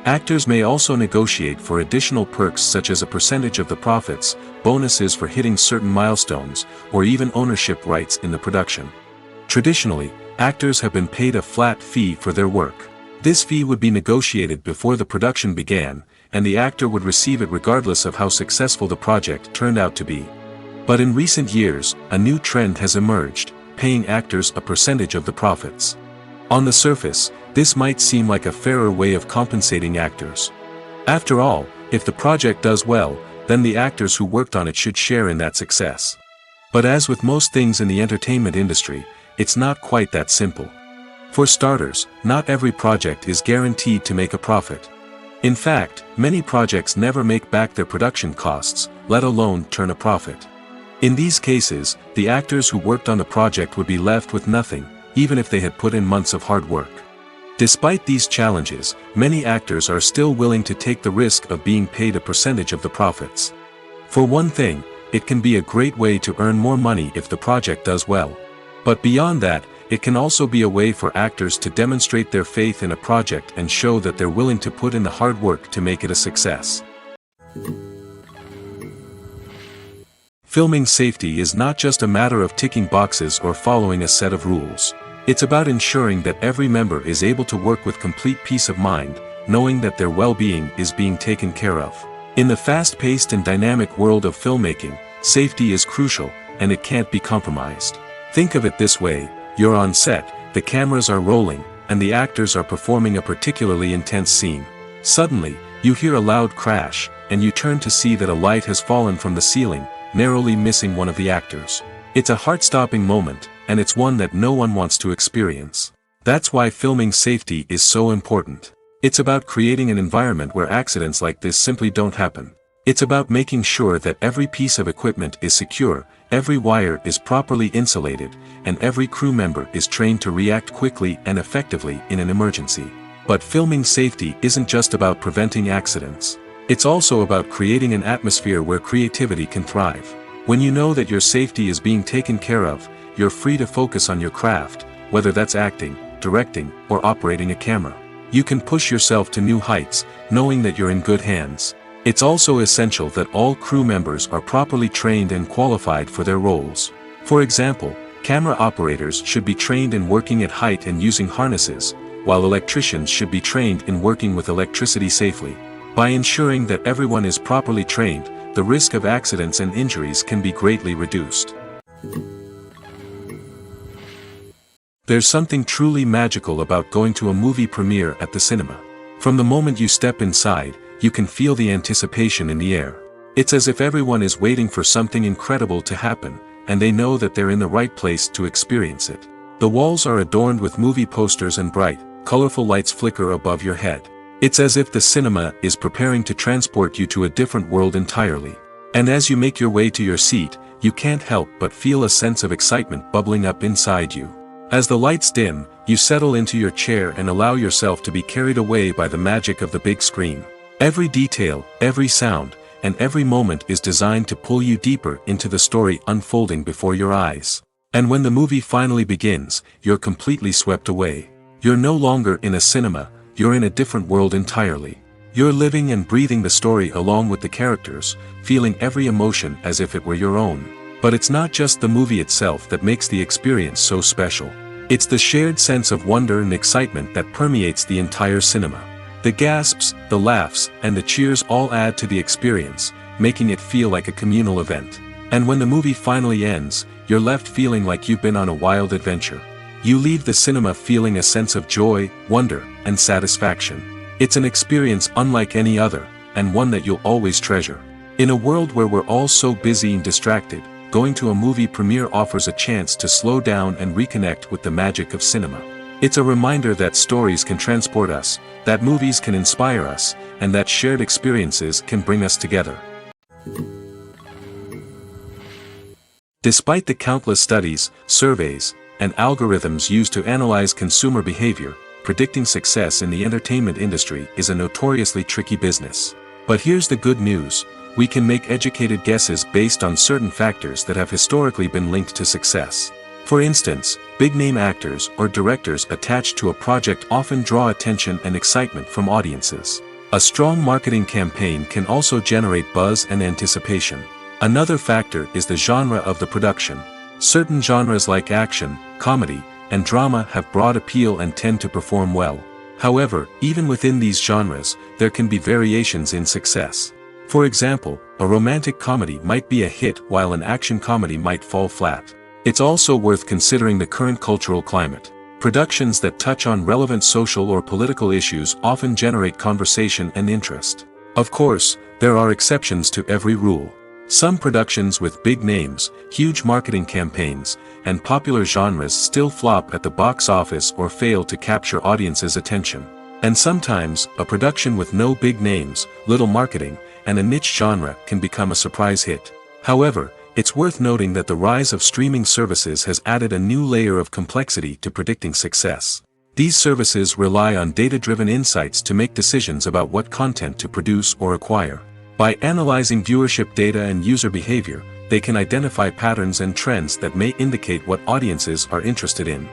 Actors may also negotiate for additional perks such as a percentage of the profits, bonuses for hitting certain milestones, or even ownership rights in the production. Traditionally, actors have been paid a flat fee for their work. This fee would be negotiated before the production began, and the actor would receive it regardless of how successful the project turned out to be. But in recent years, a new trend has emerged, paying actors a percentage of the profits. On the surface, this might seem like a fairer way of compensating actors. After all, if the project does well, then the actors who worked on it should share in that success. But as with most things in the entertainment industry, it's not quite that simple. For starters, not every project is guaranteed to make a profit. In fact, many projects never make back their production costs, let alone turn a profit. In these cases, the actors who worked on the project would be left with nothing, even if they had put in months of hard work. Despite these challenges, many actors are still willing to take the risk of being paid a percentage of the profits. For one thing, it can be a great way to earn more money if the project does well. But beyond that, it can also be a way for actors to demonstrate their faith in a project and show that they're willing to put in the hard work to make it a success. Filming safety is not just a matter of ticking boxes or following a set of rules. It's about ensuring that every member is able to work with complete peace of mind, knowing that their well-being is being taken care of. In the fast-paced and dynamic world of filmmaking, safety is crucial, and it can't be compromised. Think of it this way: you're on set, the cameras are rolling, and the actors are performing a particularly intense scene. Suddenly, you hear a loud crash, and you turn to see that a light has fallen from the ceiling, narrowly missing one of the actors. It's a heart-stopping moment, and it's one that no one wants to experience. That's why filming safety is so important. It's about creating an environment where accidents like this simply don't happen. It's about making sure that every piece of equipment is secure, every wire is properly insulated, and every crew member is trained to react quickly and effectively in an emergency. But filming safety isn't just about preventing accidents. It's also about creating an atmosphere where creativity can thrive. When you know that your safety is being taken care of, you're free to focus on your craft, whether that's acting, directing, or operating a camera. You can push yourself to new heights, knowing that you're in good hands. It's also essential that all crew members are properly trained and qualified for their roles. For example, camera operators should be trained in working at height and using harnesses, while electricians should be trained in working with electricity safely. By ensuring that everyone is properly trained, the risk of accidents and injuries can be greatly reduced. There's something truly magical about going to a movie premiere at the cinema. From the moment you step inside, you can feel the anticipation in the air. It's as if everyone is waiting for something incredible to happen, and they know that they're in the right place to experience it. The walls are adorned with movie posters and bright, colorful lights flicker above your head. It's as if the cinema is preparing to transport you to a different world entirely. And as you make your way to your seat, you can't help but feel a sense of excitement bubbling up inside you. As the lights dim, you settle into your chair and allow yourself to be carried away by the magic of the big screen. Every detail, every sound, and every moment is designed to pull you deeper into the story unfolding before your eyes. And when the movie finally begins, you're completely swept away. You're no longer in a cinema, you're in a different world entirely. You're living and breathing the story along with the characters, feeling every emotion as if it were your own. But it's not just the movie itself that makes the experience so special. It's the shared sense of wonder and excitement that permeates the entire cinema. The gasps, the laughs, and the cheers all add to the experience, making it feel like a communal event. And when the movie finally ends, you're left feeling like you've been on a wild adventure. You leave the cinema feeling a sense of joy, wonder, and satisfaction. It's an experience unlike any other, and one that you'll always treasure. In a world where we're all so busy and distracted, going to a movie premiere offers a chance to slow down and reconnect with the magic of cinema. It's a reminder that stories can transport us, that movies can inspire us, and that shared experiences can bring us together. Despite the countless studies, surveys, and algorithms used to analyze consumer behavior, predicting success in the entertainment industry is a notoriously tricky business. But here's the good news: we can make educated guesses based on certain factors that have historically been linked to success. For instance, big-name actors or directors attached to a project often draw attention and excitement from audiences. A strong marketing campaign can also generate buzz and anticipation. Another factor is the genre of the production. Certain genres like action, comedy, and drama have broad appeal and tend to perform well. However, even within these genres, there can be variations in success. For example, a romantic comedy might be a hit while an action comedy might fall flat. It's also worth considering the current cultural climate. Productions that touch on relevant social or political issues often generate conversation and interest. Of course, there are exceptions to every rule. Some productions with big names, huge marketing campaigns, and popular genres still flop at the box office or fail to capture audiences' attention. And sometimes, a production with no big names, little marketing, and a niche genre can become a surprise hit. However, it's worth noting that the rise of streaming services has added a new layer of complexity to predicting success. These services rely on data-driven insights to make decisions about what content to produce or acquire. By analyzing viewership data and user behavior, they can identify patterns and trends that may indicate what audiences are interested in.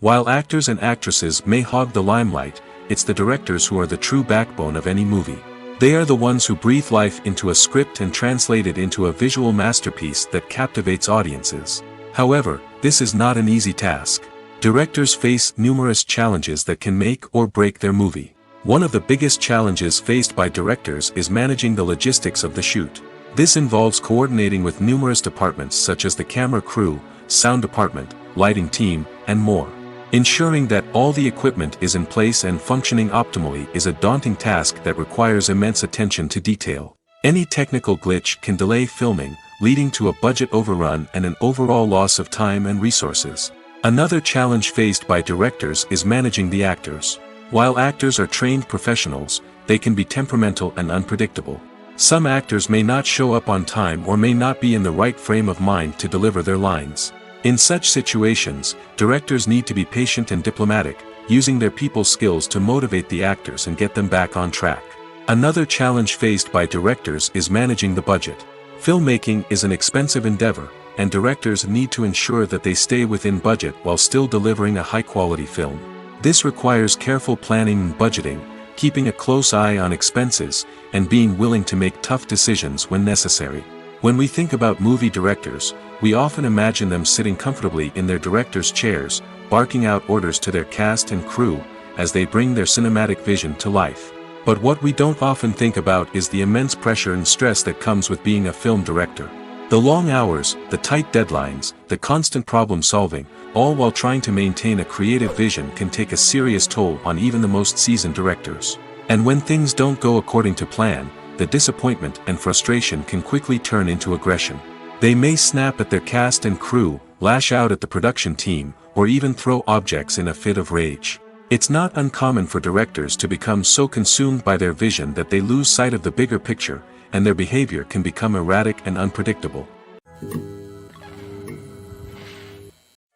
While actors and actresses may hog the limelight, it's the directors who are the true backbone of any movie. They are the ones who breathe life into a script and translate it into a visual masterpiece that captivates audiences. However, this is not an easy task. Directors face numerous challenges that can make or break their movie. One of the biggest challenges faced by directors is managing the logistics of the shoot. This involves coordinating with numerous departments such as the camera crew, sound department, lighting team, and more. Ensuring that all the equipment is in place and functioning optimally is a daunting task that requires immense attention to detail. Any technical glitch can delay filming, leading to a budget overrun and an overall loss of time and resources. Another challenge faced by directors is managing the actors. While actors are trained professionals, they can be temperamental and unpredictable. Some actors may not show up on time or may not be in the right frame of mind to deliver their lines. In such situations, directors need to be patient and diplomatic, using their people skills to motivate the actors and get them back on track. Another challenge faced by directors is managing the budget. Filmmaking is an expensive endeavor, and directors need to ensure that they stay within budget while still delivering a high-quality film. This requires careful planning and budgeting, keeping a close eye on expenses, and being willing to make tough decisions when necessary. When we think about movie directors, we often imagine them sitting comfortably in their director's chairs, barking out orders to their cast and crew, as they bring their cinematic vision to life. But what we don't often think about is the immense pressure and stress that comes with being a film director. The long hours, the tight deadlines, the constant problem solving, all while trying to maintain a creative vision can take a serious toll on even the most seasoned directors. And when things don't go according to plan, the disappointment and frustration can quickly turn into aggression. They may snap at their cast and crew, lash out at the production team, or even throw objects in a fit of rage. It's not uncommon for directors to become so consumed by their vision that they lose sight of the bigger picture, and their behavior can become erratic and unpredictable.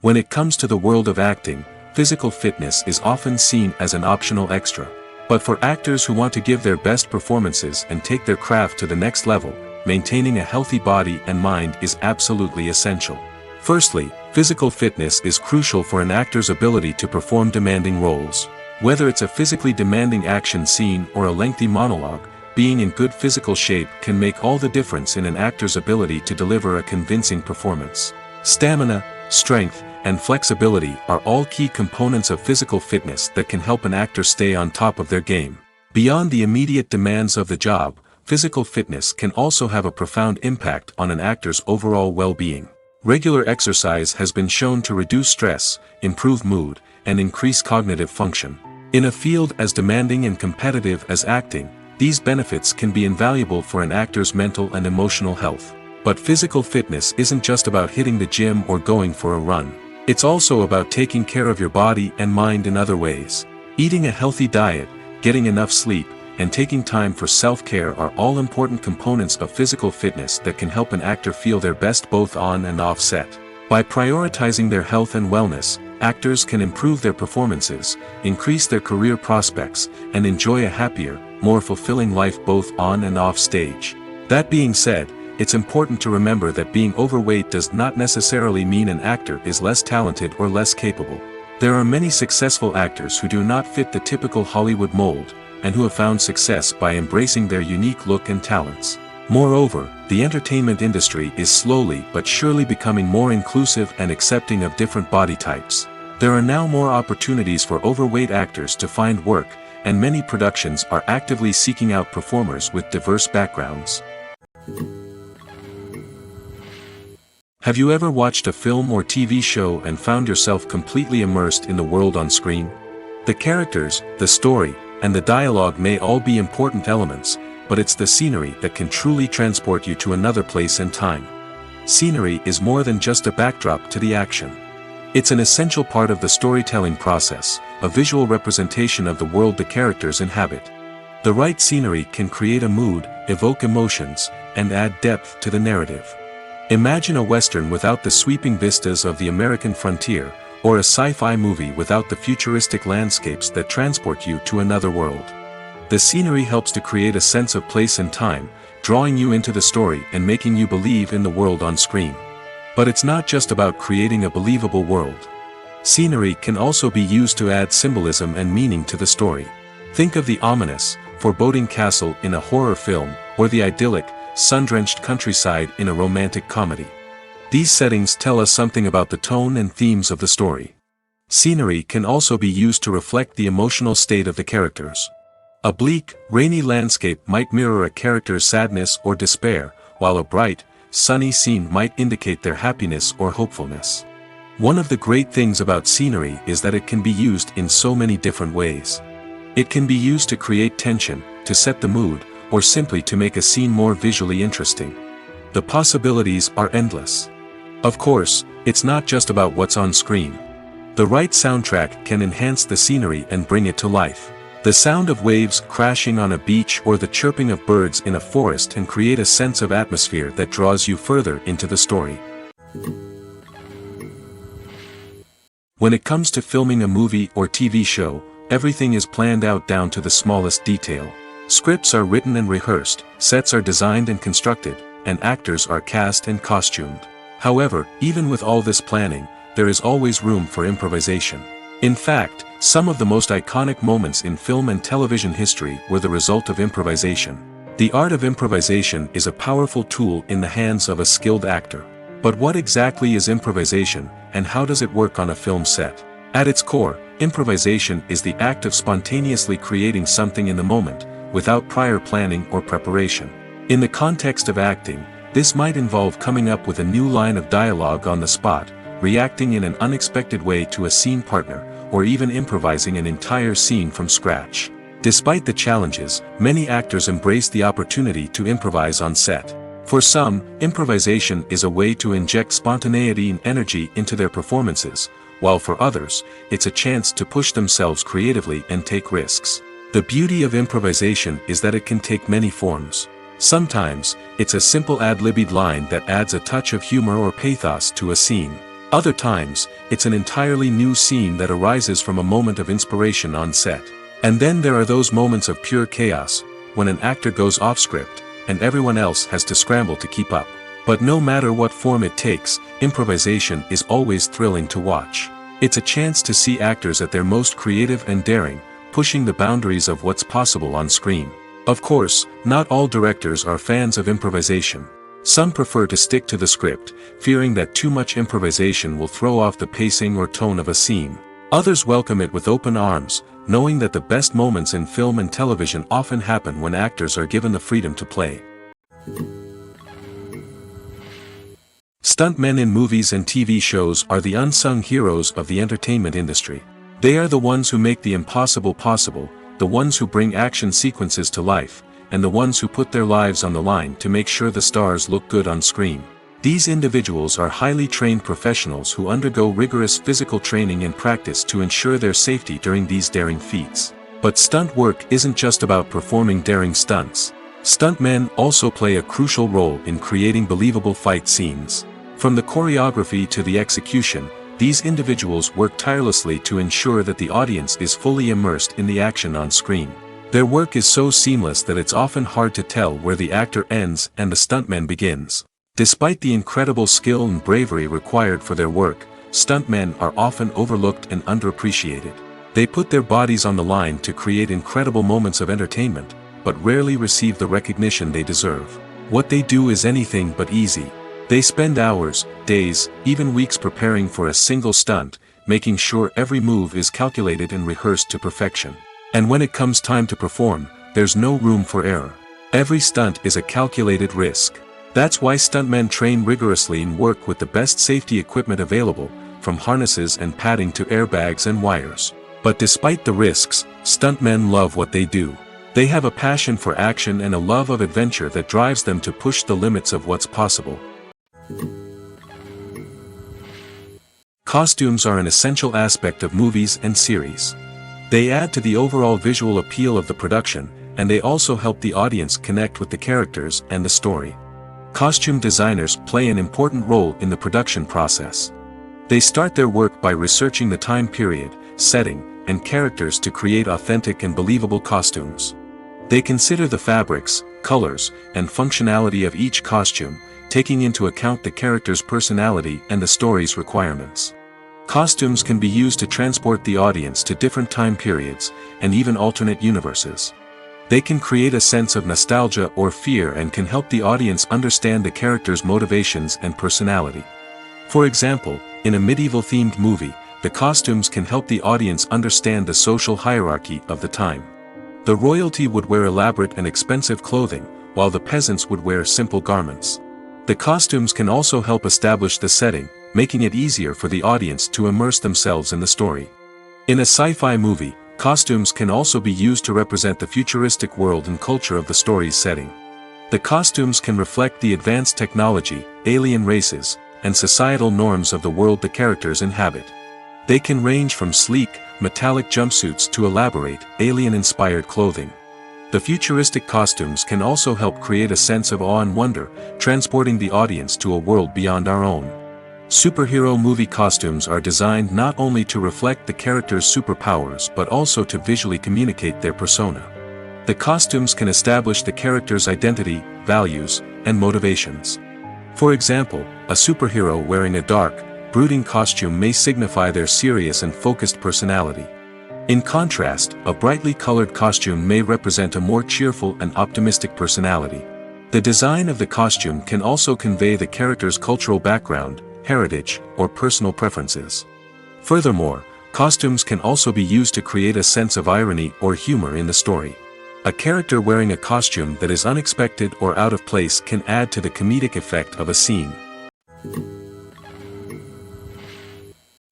When it comes to the world of acting, physical fitness is often seen as an optional extra. But for actors who want to give their best performances and take their craft to the next level, maintaining a healthy body and mind is absolutely essential. Firstly, physical fitness is crucial for an actor's ability to perform demanding roles. Whether it's a physically demanding action scene or a lengthy monologue, being in good physical shape can make all the difference in an actor's ability to deliver a convincing performance. Stamina, strength, and flexibility are all key components of physical fitness that can help an actor stay on top of their game. Beyond the immediate demands of the job, physical fitness can also have a profound impact on an actor's overall well-being. Regular exercise has been shown to reduce stress, improve mood, and increase cognitive function. In a field as demanding and competitive as acting, these benefits can be invaluable for an actor's mental and emotional health. But physical fitness isn't just about hitting the gym or going for a run. It's also about taking care of your body and mind in other ways. Eating a healthy diet, getting enough sleep, and taking time for self-care are all important components of physical fitness that can help an actor feel their best both on and off set. By prioritizing their health and wellness, actors can improve their performances, increase their career prospects, and enjoy a happier, more fulfilling life both on and off stage. That being said, it's important to remember that being overweight does not necessarily mean an actor is less talented or less capable. There are many successful actors who do not fit the typical Hollywood mold, and who have found success by embracing their unique look and talents. Moreover, the entertainment industry is slowly but surely becoming more inclusive and accepting of different body types. There are now more opportunities for overweight actors to find work, and many productions are actively seeking out performers with diverse backgrounds. Have you ever watched a film or TV show and found yourself completely immersed in the world on screen? The characters, the story, and the dialogue may all be important elements, but it's the scenery that can truly transport you to another place and time. Scenery is more than just a backdrop to the action. It's an essential part of the storytelling process, a visual representation of the world the characters inhabit. The right scenery can create a mood, evoke emotions, and add depth to the narrative. Imagine a Western without the sweeping vistas of the American frontier, or a sci-fi movie without the futuristic landscapes that transport you to another world. The scenery helps to create a sense of place and time, drawing you into the story and making you believe in the world on screen. But it's not just about creating a believable world. Scenery can also be used to add symbolism and meaning to the story. Think of the ominous, foreboding castle in a horror film, or the idyllic, sun-drenched countryside in a romantic comedy. These settings tell us something about the tone and themes of the story. Scenery can also be used to reflect the emotional state of the characters. A bleak, rainy landscape might mirror a character's sadness or despair, while a bright, sunny scene might indicate their happiness or hopefulness. One of the great things about scenery is that it can be used in so many different ways. It can be used to create tension, to set the mood, or simply to make a scene more visually interesting. The possibilities are endless. Of course, it's not just about what's on screen. The right soundtrack can enhance the scenery and bring it to life. The sound of waves crashing on a beach or the chirping of birds in a forest can create a sense of atmosphere that draws you further into the story. When it comes to filming a movie or TV show, everything is planned out down to the smallest detail. Scripts are written and rehearsed, sets are designed and constructed, and actors are cast and costumed. However, even with all this planning, there is always room for improvisation. In fact, some of the most iconic moments in film and television history were the result of improvisation. The art of improvisation is a powerful tool in the hands of a skilled actor. But what exactly is improvisation, and how does it work on a film set? At its core, improvisation is the act of spontaneously creating something in the moment, without prior planning or preparation. In the context of acting, this might involve coming up with a new line of dialogue on the spot, reacting in an unexpected way to a scene partner, or even improvising an entire scene from scratch. Despite the challenges, many actors embrace the opportunity to improvise on set. For some, improvisation is a way to inject spontaneity and energy into their performances, while for others, it's a chance to push themselves creatively and take risks. The beauty of improvisation is that it can take many forms. Sometimes, it's a simple ad-libbed line that adds a touch of humor or pathos to a scene. Other times, it's an entirely new scene that arises from a moment of inspiration on set. And then there are those moments of pure chaos, when an actor goes off script, and everyone else has to scramble to keep up. But no matter what form it takes, improvisation is always thrilling to watch. It's a chance to see actors at their most creative and daring, pushing the boundaries of what's possible on screen. Of course, not all directors are fans of improvisation. Some prefer to stick to the script, fearing that too much improvisation will throw off the pacing or tone of a scene. Others welcome it with open arms, knowing that the best moments in film and television often happen when actors are given the freedom to play. Stuntmen in movies and TV shows are the unsung heroes of the entertainment industry. They are the ones who make the impossible possible, the ones who bring action sequences to life, and the ones who put their lives on the line to make sure the stars look good on screen. These individuals are highly trained professionals who undergo rigorous physical training and practice to ensure their safety during these daring feats. But stunt work isn't just about performing daring stunts. Stuntmen also play a crucial role in creating believable fight scenes. From the choreography to the execution, these individuals work tirelessly to ensure that the audience is fully immersed in the action on screen. Their work is so seamless that it's often hard to tell where the actor ends and the stuntman begins. Despite the incredible skill and bravery required for their work, stuntmen are often overlooked and underappreciated. They put their bodies on the line to create incredible moments of entertainment, but rarely receive the recognition they deserve. What they do is anything but easy. They spend hours, days, even weeks preparing for a single stunt, making sure every move is calculated and rehearsed to perfection. And when it comes time to perform, there's no room for error. Every stunt is a calculated risk. That's why stuntmen train rigorously and work with the best safety equipment available, from harnesses and padding to airbags and wires. But despite the risks, stuntmen love what they do. They have a passion for action and a love of adventure that drives them to push the limits of what's possible. Costumes are an essential aspect of movies and series. They add to the overall visual appeal of the production, and they also help the audience connect with the characters and the story. Costume designers play an important role in the production process. They start their work by researching the time period, setting, and characters to create authentic and believable costumes. They consider the fabrics, colors, and functionality of each costume, taking into account the character's personality and the story's requirements. Costumes can be used to transport the audience to different time periods, and even alternate universes. They can create a sense of nostalgia or fear and can help the audience understand the character's motivations and personality. For example, in a medieval-themed movie, the costumes can help the audience understand the social hierarchy of the time. The royalty would wear elaborate and expensive clothing, while the peasants would wear simple garments. The costumes can also help establish the setting, making it easier for the audience to immerse themselves in the story. In a sci-fi movie, costumes can also be used to represent the futuristic world and culture of the story's setting. The costumes can reflect the advanced technology, alien races, and societal norms of the world the characters inhabit. They can range from sleek, metallic jumpsuits to elaborate, alien-inspired clothing. The futuristic costumes can also help create a sense of awe and wonder, transporting the audience to a world beyond our own. Superhero movie costumes are designed not only to reflect the character's superpowers but also to visually communicate their persona. The costumes can establish the character's identity, values, and motivations. For example, a superhero wearing a dark, brooding costume may signify their serious and focused personality. In contrast, a brightly colored costume may represent a more cheerful and optimistic personality. The design of the costume can also convey the character's cultural background, heritage, or personal preferences. Furthermore, costumes can also be used to create a sense of irony or humor in the story. A character wearing a costume that is unexpected or out of place can add to the comedic effect of a scene.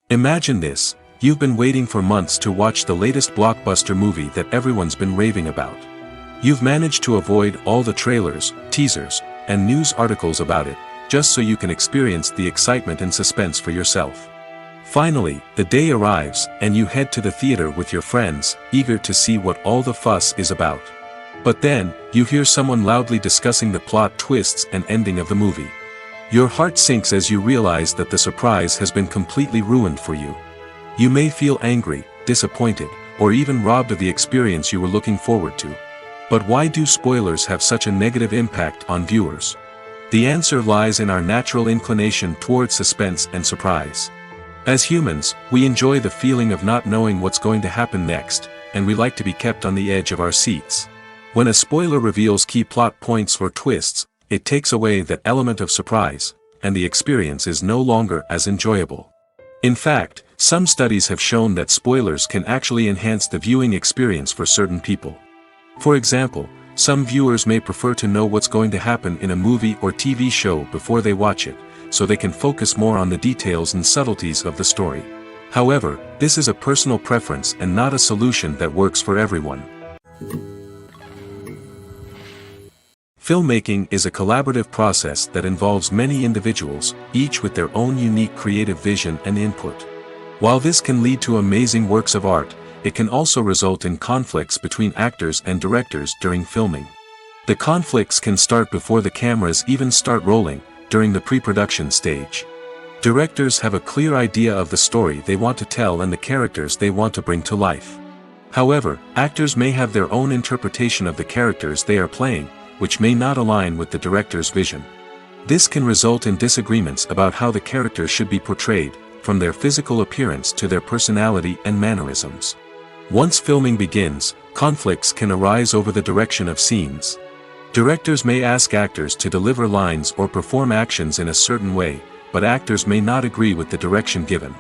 Imagine this: you've been waiting for months to watch the latest blockbuster movie that everyone's been raving about. You've managed to avoid all the trailers, teasers, and news articles about it, just so you can experience the excitement and suspense for yourself. Finally, the day arrives, and you head to the theater with your friends, eager to see what all the fuss is about. But then, you hear someone loudly discussing the plot twists and ending of the movie. Your heart sinks as you realize that the surprise has been completely ruined for you. You may feel angry, disappointed, or even robbed of the experience you were looking forward to. But why do spoilers have such a negative impact on viewers? The answer lies in our natural inclination toward suspense and surprise. As humans, we enjoy the feeling of not knowing what's going to happen next, and we like to be kept on the edge of our seats. When a spoiler reveals key plot points or twists, it takes away that element of surprise, and the experience is no longer as enjoyable. In fact, some studies have shown that spoilers can actually enhance the viewing experience for certain people. For example, some viewers may prefer to know what's going to happen in a movie or TV show before they watch it, so they can focus more on the details and subtleties of the story. However, this is a personal preference and not a solution that works for everyone. Filmmaking is a collaborative process that involves many individuals, each with their own unique creative vision and input. While this can lead to amazing works of art, it can also result in conflicts between actors and directors during filming. The conflicts can start before the cameras even start rolling, during the pre-production stage. Directors have a clear idea of the story they want to tell and the characters they want to bring to life. However, actors may have their own interpretation of the characters they are playing, which may not align with the director's vision. This can result in disagreements about how the characters should be portrayed, from their physical appearance to their personality and mannerisms. Once filming begins, conflicts can arise over the direction of scenes. Directors may ask actors to deliver lines or perform actions in a certain way, but actors may not agree with the direction given.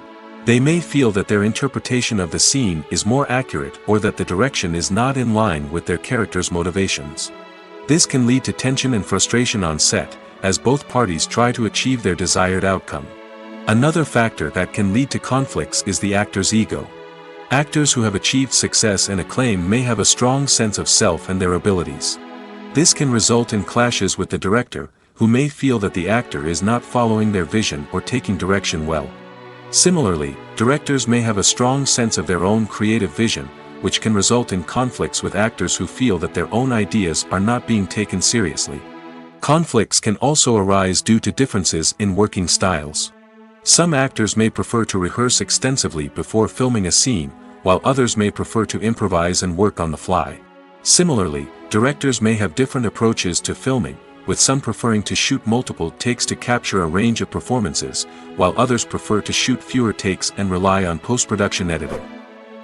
They may feel that their interpretation of the scene is more accurate or that the direction is not in line with their character's motivations. This can lead to tension and frustration on set, as both parties try to achieve their desired outcome. Another factor that can lead to conflicts is the actor's ego. Actors who have achieved success and acclaim may have a strong sense of self and their abilities. This can result in clashes with the director, who may feel that the actor is not following their vision or taking direction well. Similarly, directors may have a strong sense of their own creative vision, which can result in conflicts with actors who feel that their own ideas are not being taken seriously. Conflicts can also arise due to differences in working styles. Some actors may prefer to rehearse extensively before filming a scene, while others may prefer to improvise and work on the fly. Similarly, directors may have different approaches to filming, with some preferring to shoot multiple takes to capture a range of performances, while others prefer to shoot fewer takes and rely on post-production editing.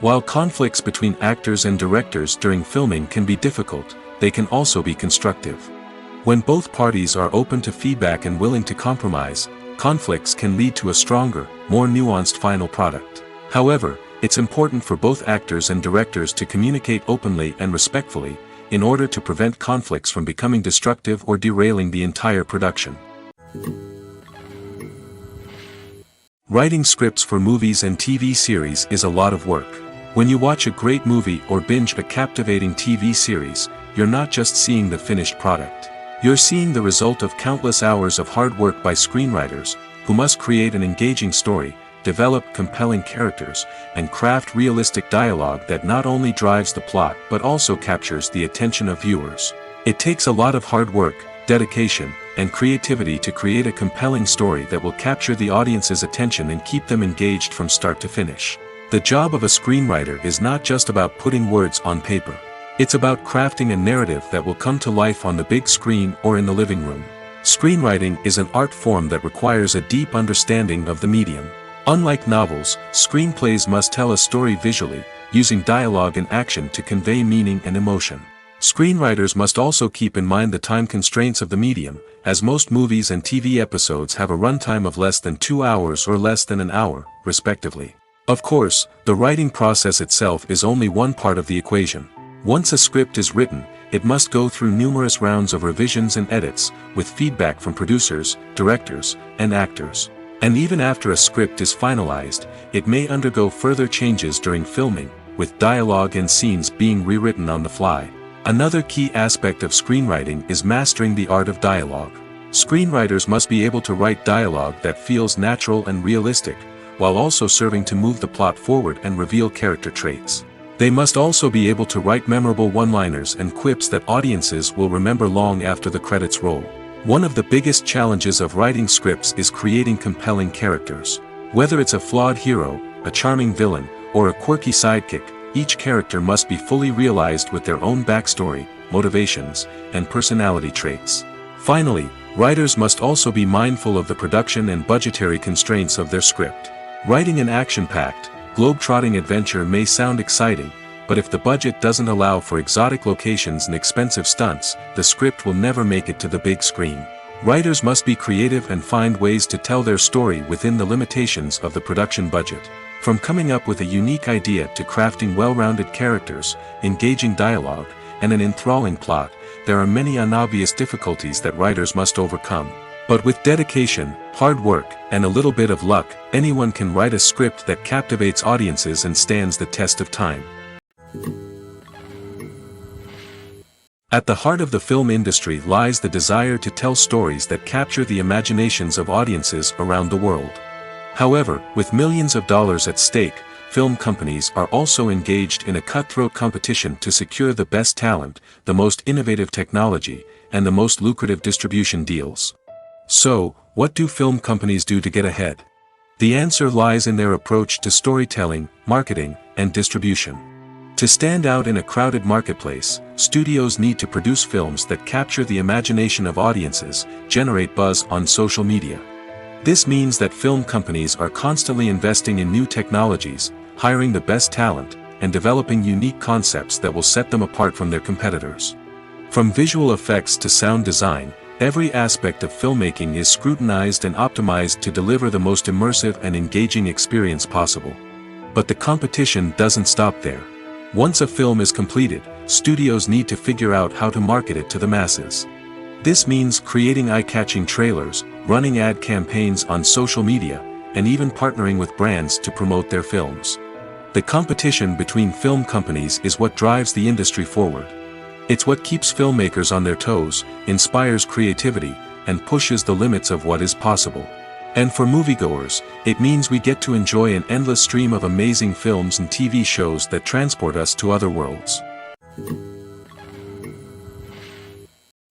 While conflicts between actors and directors during filming can be difficult, they can also be constructive. When both parties are open to feedback and willing to compromise, conflicts can lead to a stronger, more nuanced final product. However, it's important for both actors and directors to communicate openly and respectfully, in order to prevent conflicts from becoming destructive or derailing the entire production. Writing scripts for movies and TV series is a lot of work. When you watch a great movie or binge a captivating TV series, you're not just seeing the finished product. You're seeing the result of countless hours of hard work by screenwriters, who must create an engaging story, develop compelling characters, and craft realistic dialogue that not only drives the plot but also captures the attention of viewers. It takes a lot of hard work, dedication, and creativity to create a compelling story that will capture the audience's attention and keep them engaged from start to finish. The job of a screenwriter is not just about putting words on paper. It's about crafting a narrative that will come to life on the big screen or in the living room. Screenwriting is an art form that requires a deep understanding of the medium. Unlike novels, screenplays must tell a story visually, using dialogue and action to convey meaning and emotion. Screenwriters must also keep in mind the time constraints of the medium, as most movies and TV episodes have a runtime of less than 2 hours or less than an hour, respectively. Of course, the writing process itself is only one part of the equation. Once a script is written, it must go through numerous rounds of revisions and edits, with feedback from producers, directors, and actors. And even after a script is finalized, it may undergo further changes during filming, with dialogue and scenes being rewritten on the fly. Another key aspect of screenwriting is mastering the art of dialogue. Screenwriters must be able to write dialogue that feels natural and realistic, while also serving to move the plot forward and reveal character traits. They must also be able to write memorable one-liners and quips that audiences will remember long after the credits roll. One of the biggest challenges of writing scripts is creating compelling characters. Whether it's a flawed hero, a charming villain, or a quirky sidekick, each character must be fully realized with their own backstory, motivations, and personality traits. Finally, writers must also be mindful of the production and budgetary constraints of their script. Writing an action-packed, globe-trotting adventure may sound exciting, but if the budget doesn't allow for exotic locations and expensive stunts, the script will never make it to the big screen. Writers must be creative and find ways to tell their story within the limitations of the production budget. From coming up with a unique idea to crafting well-rounded characters, engaging dialogue, and an enthralling plot, there are many unobvious difficulties that writers must overcome. But with dedication, hard work, and a little bit of luck, anyone can write a script that captivates audiences and stands the test of time. At the heart of the film industry lies the desire to tell stories that capture the imaginations of audiences around the world. However, with millions of dollars at stake, film companies are also engaged in a cutthroat competition to secure the best talent, the most innovative technology, and the most lucrative distribution deals. So, what do film companies do to get ahead? The answer lies in their approach to storytelling, marketing, and distribution. To stand out in a crowded marketplace, studios need to produce films that capture the imagination of audiences, generate buzz on social media. This means that film companies are constantly investing in new technologies, hiring the best talent, and developing unique concepts that will set them apart from their competitors. From visual effects to sound design, every aspect of filmmaking is scrutinized and optimized to deliver the most immersive and engaging experience possible. But the competition doesn't stop there. Once a film is completed, studios need to figure out how to market it to the masses. This means creating eye-catching trailers, running ad campaigns on social media, and even partnering with brands to promote their films. The competition between film companies is what drives the industry forward. It's what keeps filmmakers on their toes, inspires creativity, and pushes the limits of what is possible. And for moviegoers, it means we get to enjoy an endless stream of amazing films and TV shows that transport us to other worlds.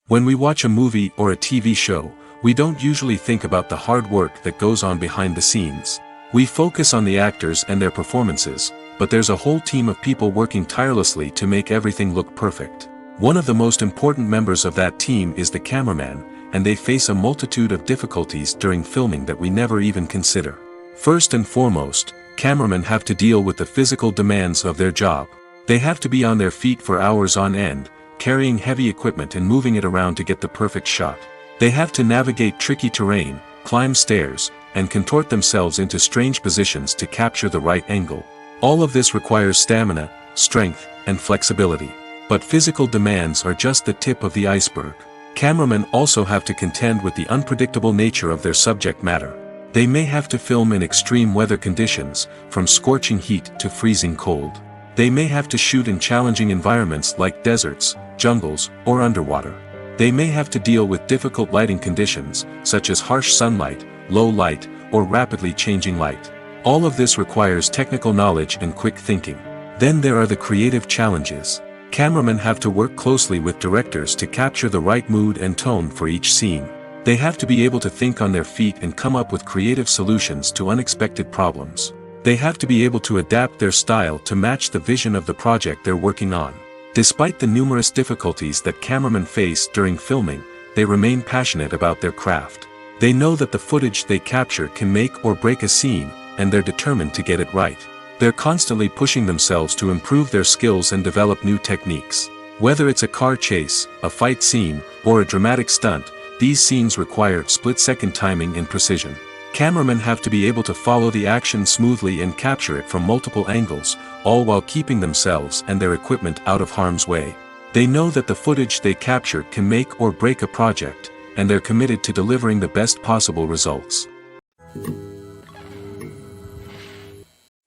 When we watch a movie or a TV show, we don't usually think about the hard work that goes on behind the scenes. We focus on the actors and their performances, but there's a whole team of people working tirelessly to make everything look perfect. One of the most important members of that team is the cameraman, and they face a multitude of difficulties during filming that we never even consider. First and foremost, cameramen have to deal with the physical demands of their job. They have to be on their feet for hours on end, carrying heavy equipment and moving it around to get the perfect shot. They have to navigate tricky terrain, climb stairs, and contort themselves into strange positions to capture the right angle. All of this requires stamina, strength, and flexibility. But physical demands are just the tip of the iceberg. Cameramen also have to contend with the unpredictable nature of their subject matter. They may have to film in extreme weather conditions, from scorching heat to freezing cold. They may have to shoot in challenging environments like deserts, jungles, or underwater. They may have to deal with difficult lighting conditions, such as harsh sunlight, low light, or rapidly changing light. All of this requires technical knowledge and quick thinking. Then there are the creative challenges. Cameramen have to work closely with directors to capture the right mood and tone for each scene. They have to be able to think on their feet and come up with creative solutions to unexpected problems. They have to be able to adapt their style to match the vision of the project they're working on. Despite the numerous difficulties that cameramen face during filming, they remain passionate about their craft. They know that the footage they capture can make or break a scene, and they're determined to get it right. They're constantly pushing themselves to improve their skills and develop new techniques. Whether it's a car chase, a fight scene, or a dramatic stunt, these scenes require split-second timing and precision. Cameramen have to be able to follow the action smoothly and capture it from multiple angles, all while keeping themselves and their equipment out of harm's way. They know that the footage they capture can make or break a project, and they're committed to delivering the best possible results.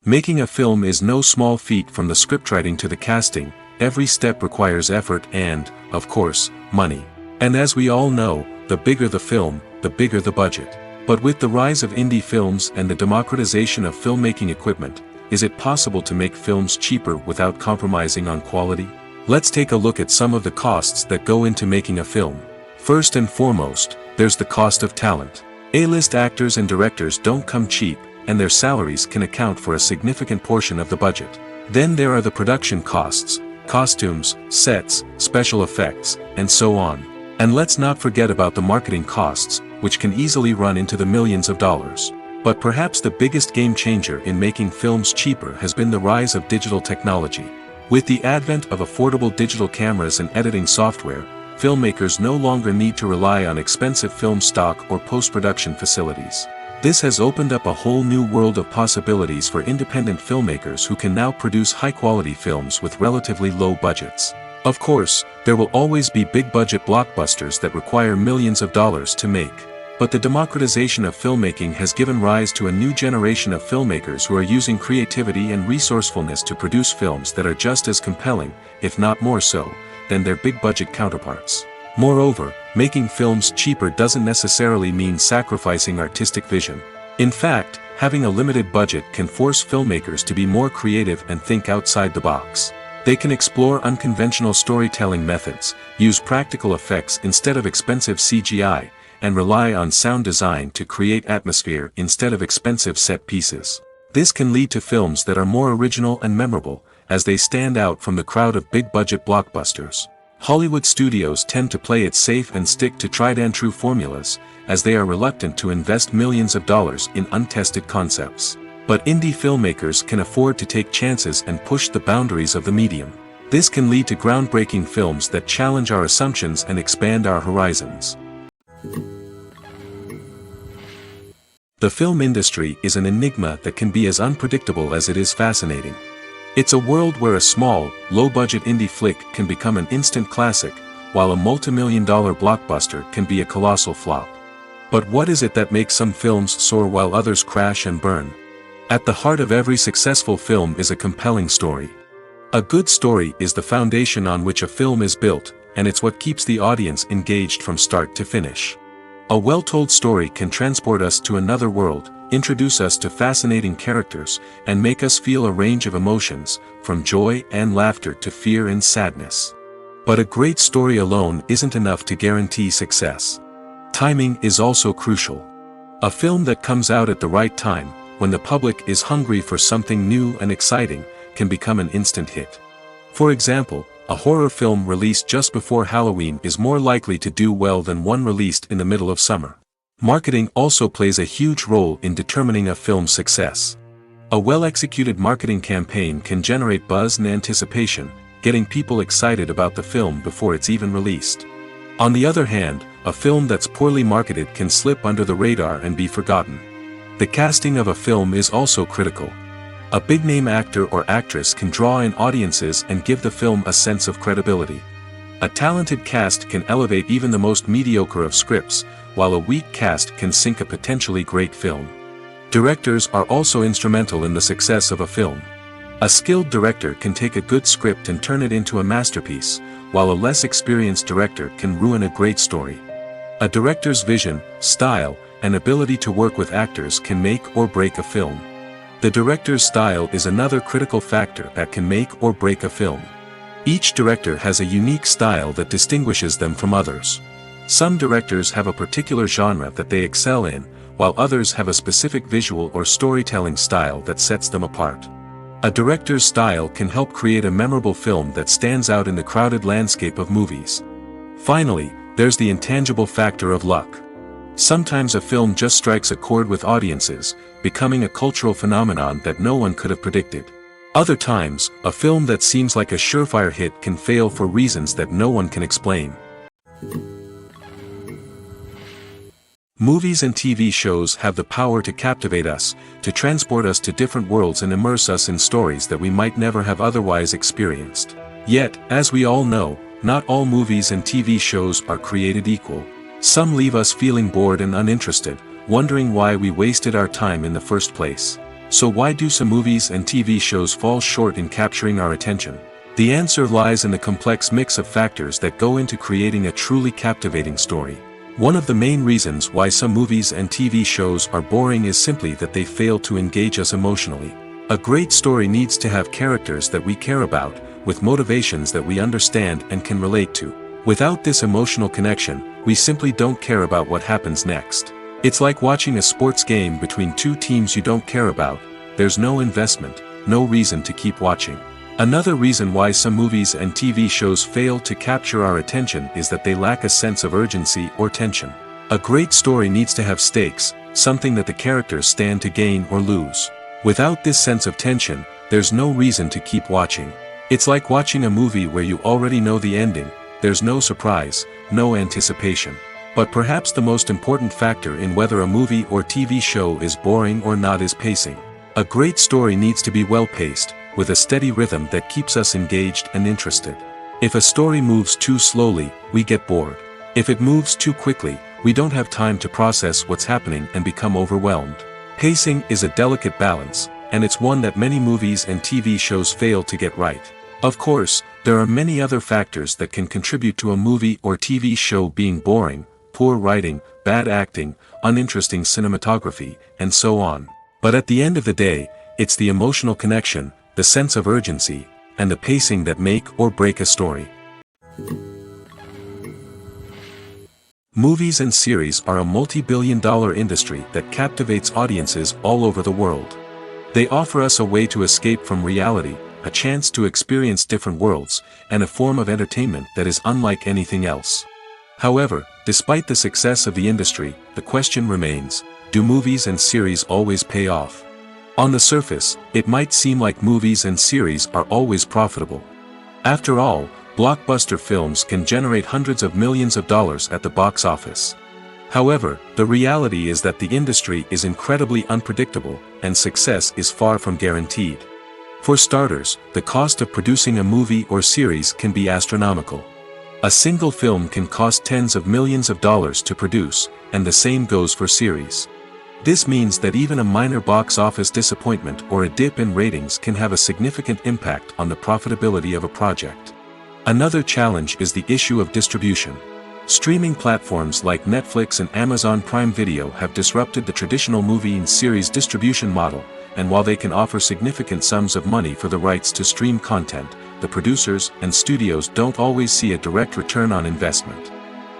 Making a film is no small feat. From the scriptwriting to the casting, every step requires effort and, of course, money. And as we all know, the bigger the film, the bigger the budget. But with the rise of indie films and the democratization of filmmaking equipment, is it possible to make films cheaper without compromising on quality? Let's take a look at some of the costs that go into making a film. First and foremost, there's the cost of talent. A-list actors and directors don't come cheap, and their salaries can account for a significant portion of the budget. Then there are the production costs, costumes, sets, special effects, and so on. And let's not forget about the marketing costs, which can easily run into the millions of dollars. But perhaps the biggest game changer in making films cheaper has been the rise of digital technology. With the advent of affordable digital cameras and editing software, filmmakers no longer need to rely on expensive film stock or post-production facilities. This has opened up a whole new world of possibilities for independent filmmakers who can now produce high-quality films with relatively low budgets. Of course, there will always be big-budget blockbusters that require millions of dollars to make. But the democratization of filmmaking has given rise to a new generation of filmmakers who are using creativity and resourcefulness to produce films that are just as compelling, if not more so, than their big-budget counterparts. Moreover, making films cheaper doesn't necessarily mean sacrificing artistic vision. In fact, having a limited budget can force filmmakers to be more creative and think outside the box. They can explore unconventional storytelling methods, use practical effects instead of expensive CGI, and rely on sound design to create atmosphere instead of expensive set pieces. This can lead to films that are more original and memorable, as they stand out from the crowd of big-budget blockbusters. Hollywood studios tend to play it safe and stick to tried-and-true formulas, as they are reluctant to invest millions of dollars in untested concepts. But indie filmmakers can afford to take chances and push the boundaries of the medium. This can lead to groundbreaking films that challenge our assumptions and expand our horizons. The film industry is an enigma that can be as unpredictable as it is fascinating. It's a world where a small, low-budget indie flick can become an instant classic, while a multi-million-dollar blockbuster can be a colossal flop. But what is it that makes some films soar while others crash and burn? At the heart of every successful film is a compelling story. A good story is the foundation on which a film is built, and it's what keeps the audience engaged from start to finish. A well-told story can transport us to another world, introduce us to fascinating characters, and make us feel a range of emotions, from joy and laughter to fear and sadness. But a great story alone isn't enough to guarantee success. Timing is also crucial. A film that comes out at the right time, when the public is hungry for something new and exciting, can become an instant hit. For example, a horror film released just before Halloween is more likely to do well than one released in the middle of summer. Marketing also plays a huge role in determining a film's success. A well-executed marketing campaign can generate buzz and anticipation, getting people excited about the film before it's even released. On the other hand, a film that's poorly marketed can slip under the radar and be forgotten. The casting of a film is also critical. A big-name actor or actress can draw in audiences and give the film a sense of credibility. A talented cast can elevate even the most mediocre of scripts, while a weak cast can sink a potentially great film. Directors are also instrumental in the success of a film. A skilled director can take a good script and turn it into a masterpiece, while a less experienced director can ruin a great story. A director's vision, style, and ability to work with actors can make or break a film. The director's style is another critical factor that can make or break a film. Each director has a unique style that distinguishes them from others. Some directors have a particular genre that they excel in, while others have a specific visual or storytelling style that sets them apart. A director's style can help create a memorable film that stands out in the crowded landscape of movies. Finally, there's the intangible factor of luck. Sometimes a film just strikes a chord with audiences, becoming a cultural phenomenon that no one could have predicted. Other times, a film that seems like a surefire hit can fail for reasons that no one can explain. Movies and TV shows have the power to captivate us, to transport us to different worlds and immerse us in stories that we might never have otherwise experienced. Yet, as we all know, not all movies and TV shows are created equal. Some leave us feeling bored and uninterested, wondering why we wasted our time in the first place. So why do some movies and TV shows fall short in capturing our attention? The answer lies in the complex mix of factors that go into creating a truly captivating story. One of the main reasons why some movies and TV shows are boring is simply that they fail to engage us emotionally. A great story needs to have characters that we care about, with motivations that we understand and can relate to. Without this emotional connection, we simply don't care about what happens next. It's like watching a sports game between two teams you don't care about. There's no investment, no reason to keep watching. Another reason why some movies and TV shows fail to capture our attention is that they lack a sense of urgency or tension. A great story needs to have stakes, something that the characters stand to gain or lose. Without this sense of tension, there's no reason to keep watching. It's like watching a movie where you already know the ending. There's no surprise, no anticipation. But perhaps the most important factor in whether a movie or TV show is boring or not is pacing. A great story needs to be well-paced, with a steady rhythm that keeps us engaged and interested. If a story moves too slowly, we get bored. If it moves too quickly, we don't have time to process what's happening and become overwhelmed. Pacing is a delicate balance, and it's one that many movies and TV shows fail to get right. Of course, there are many other factors that can contribute to a movie or TV show being boring: poor writing, bad acting, uninteresting cinematography, and so on. But at the end of the day, it's the emotional connection, the sense of urgency, and the pacing that make or break a story. Movies and series are a multi-billion-dollar industry that captivates audiences all over the world. They offer us a way to escape from reality, a chance to experience different worlds, and a form of entertainment that is unlike anything else. However, despite the success of the industry, the question remains: do movies and series always pay off? On the surface, it might seem like movies and series are always profitable. After all, blockbuster films can generate hundreds of millions of dollars at the box office. However, the reality is that the industry is incredibly unpredictable, and success is far from guaranteed. For starters, the cost of producing a movie or series can be astronomical. A single film can cost tens of millions of dollars to produce, and the same goes for series. This means that even a minor box office disappointment or a dip in ratings can have a significant impact on the profitability of a project. Another challenge is the issue of distribution. Streaming platforms like Netflix and Amazon Prime Video have disrupted the traditional movie and series distribution model, and while they can offer significant sums of money for the rights to stream content, the producers and studios don't always see a direct return on investment.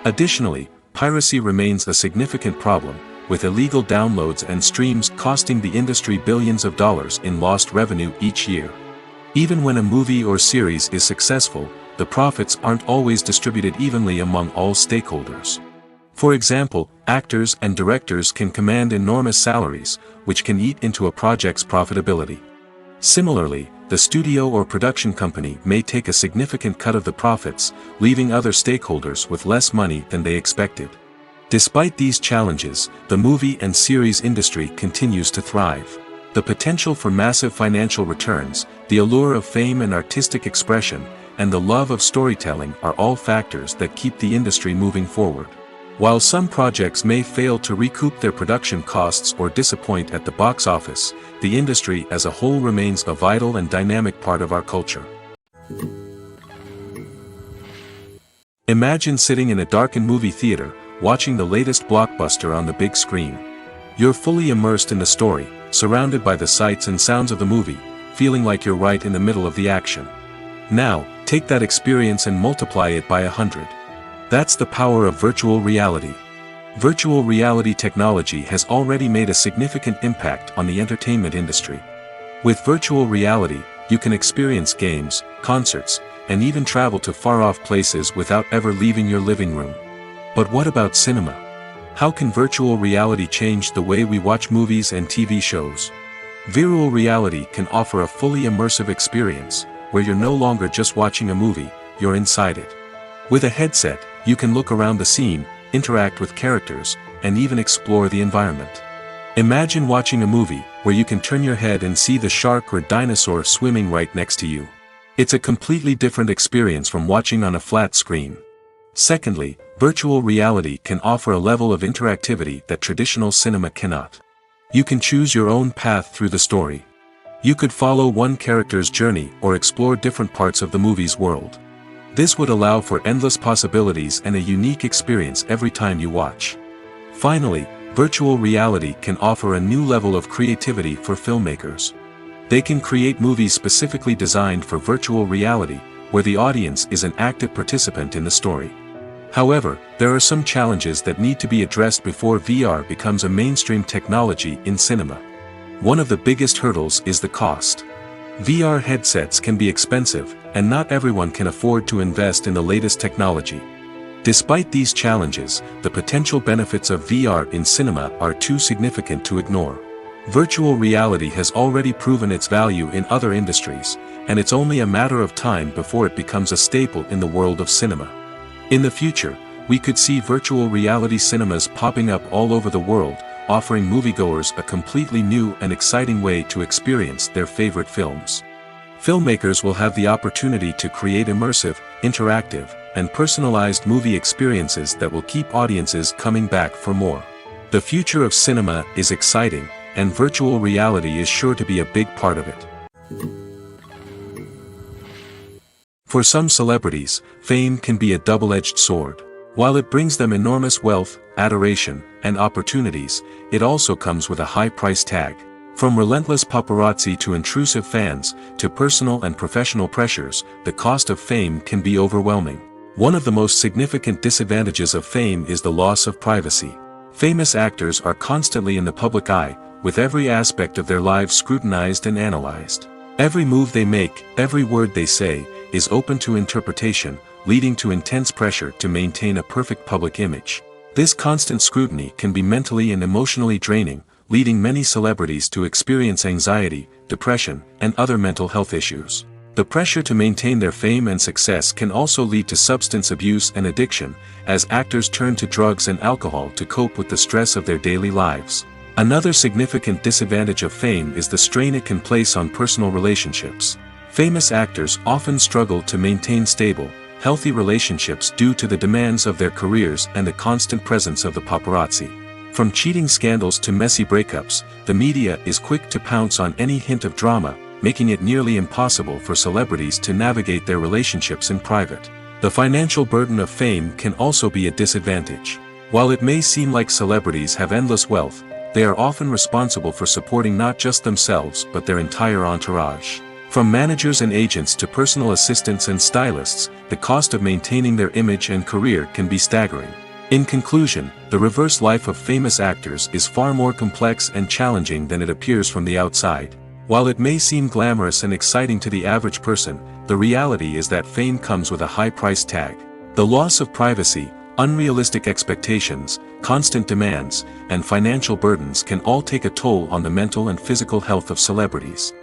Additionally, piracy remains a significant problem, with illegal downloads and streams costing the industry billions of dollars in lost revenue each year. Even when a movie or series is successful, the profits aren't always distributed evenly among all stakeholders. For example, actors and directors can command enormous salaries, which can eat into a project's profitability. Similarly, the studio or production company may take a significant cut of the profits, leaving other stakeholders with less money than they expected. Despite these challenges, the movie and series industry continues to thrive. The potential for massive financial returns, the allure of fame and artistic expression, and the love of storytelling are all factors that keep the industry moving forward. While some projects may fail to recoup their production costs or disappoint at the box office, the industry as a whole remains a vital and dynamic part of our culture. Imagine sitting in a darkened movie theater, watching the latest blockbuster on the big screen. You're fully immersed in the story, surrounded by the sights and sounds of the movie, feeling like you're right in the middle of the action. Now, take that experience and multiply it by 100. That's the power of virtual reality. Virtual reality technology has already made a significant impact on the entertainment industry. With virtual reality, you can experience games, concerts, and even travel to far-off places without ever leaving your living room. But what about cinema? How can virtual reality change the way we watch movies and TV shows? Virtual reality can offer a fully immersive experience, where you're no longer just watching a movie, you're inside it. With a headset, you can look around the scene, interact with characters, and even explore the environment. Imagine watching a movie, where you can turn your head and see the shark or dinosaur swimming right next to you. It's a completely different experience from watching on a flat screen. Secondly, virtual reality can offer a level of interactivity that traditional cinema cannot. You can choose your own path through the story. You could follow one character's journey or explore different parts of the movie's world. This would allow for endless possibilities and a unique experience every time you watch. Finally, virtual reality can offer a new level of creativity for filmmakers. They can create movies specifically designed for virtual reality, where the audience is an active participant in the story. However, there are some challenges that need to be addressed before VR becomes a mainstream technology in cinema. One of the biggest hurdles is the cost. VR headsets can be expensive, and not everyone can afford to invest in the latest technology. Despite these challenges, the potential benefits of VR in cinema are too significant to ignore. Virtual reality has already proven its value in other industries, and it's only a matter of time before it becomes a staple in the world of cinema. In the future, we could see virtual reality cinemas popping up all over the world, offering moviegoers a completely new and exciting way to experience their favorite films. Filmmakers will have the opportunity to create immersive, interactive, and personalized movie experiences that will keep audiences coming back for more. The future of cinema is exciting, and virtual reality is sure to be a big part of it. For some celebrities, fame can be a double-edged sword. While it brings them enormous wealth, adoration, and opportunities, it also comes with a high price tag. From relentless paparazzi to intrusive fans, to personal and professional pressures, the cost of fame can be overwhelming. One of the most significant disadvantages of fame is the loss of privacy. Famous actors are constantly in the public eye, with every aspect of their lives scrutinized and analyzed. Every move they make, every word they say, is open to interpretation, leading to intense pressure to maintain a perfect public image. This constant scrutiny can be mentally and emotionally draining, leading many celebrities to experience anxiety, depression, and other mental health issues. The pressure to maintain their fame and success can also lead to substance abuse and addiction, as actors turn to drugs and alcohol to cope with the stress of their daily lives. Another significant disadvantage of fame is the strain it can place on personal relationships. Famous actors often struggle to maintain stable, healthy relationships due to the demands of their careers and the constant presence of the paparazzi. From cheating scandals to messy breakups, the media is quick to pounce on any hint of drama, making it nearly impossible for celebrities to navigate their relationships in private. The financial burden of fame can also be a disadvantage. While it may seem like celebrities have endless wealth, they are often responsible for supporting not just themselves but their entire entourage. From managers and agents to personal assistants and stylists, the cost of maintaining their image and career can be staggering. In conclusion, the reverse life of famous actors is far more complex and challenging than it appears from the outside. While it may seem glamorous and exciting to the average person, the reality is that fame comes with a high price tag. The loss of privacy, unrealistic expectations, constant demands, and financial burdens can all take a toll on the mental and physical health of celebrities.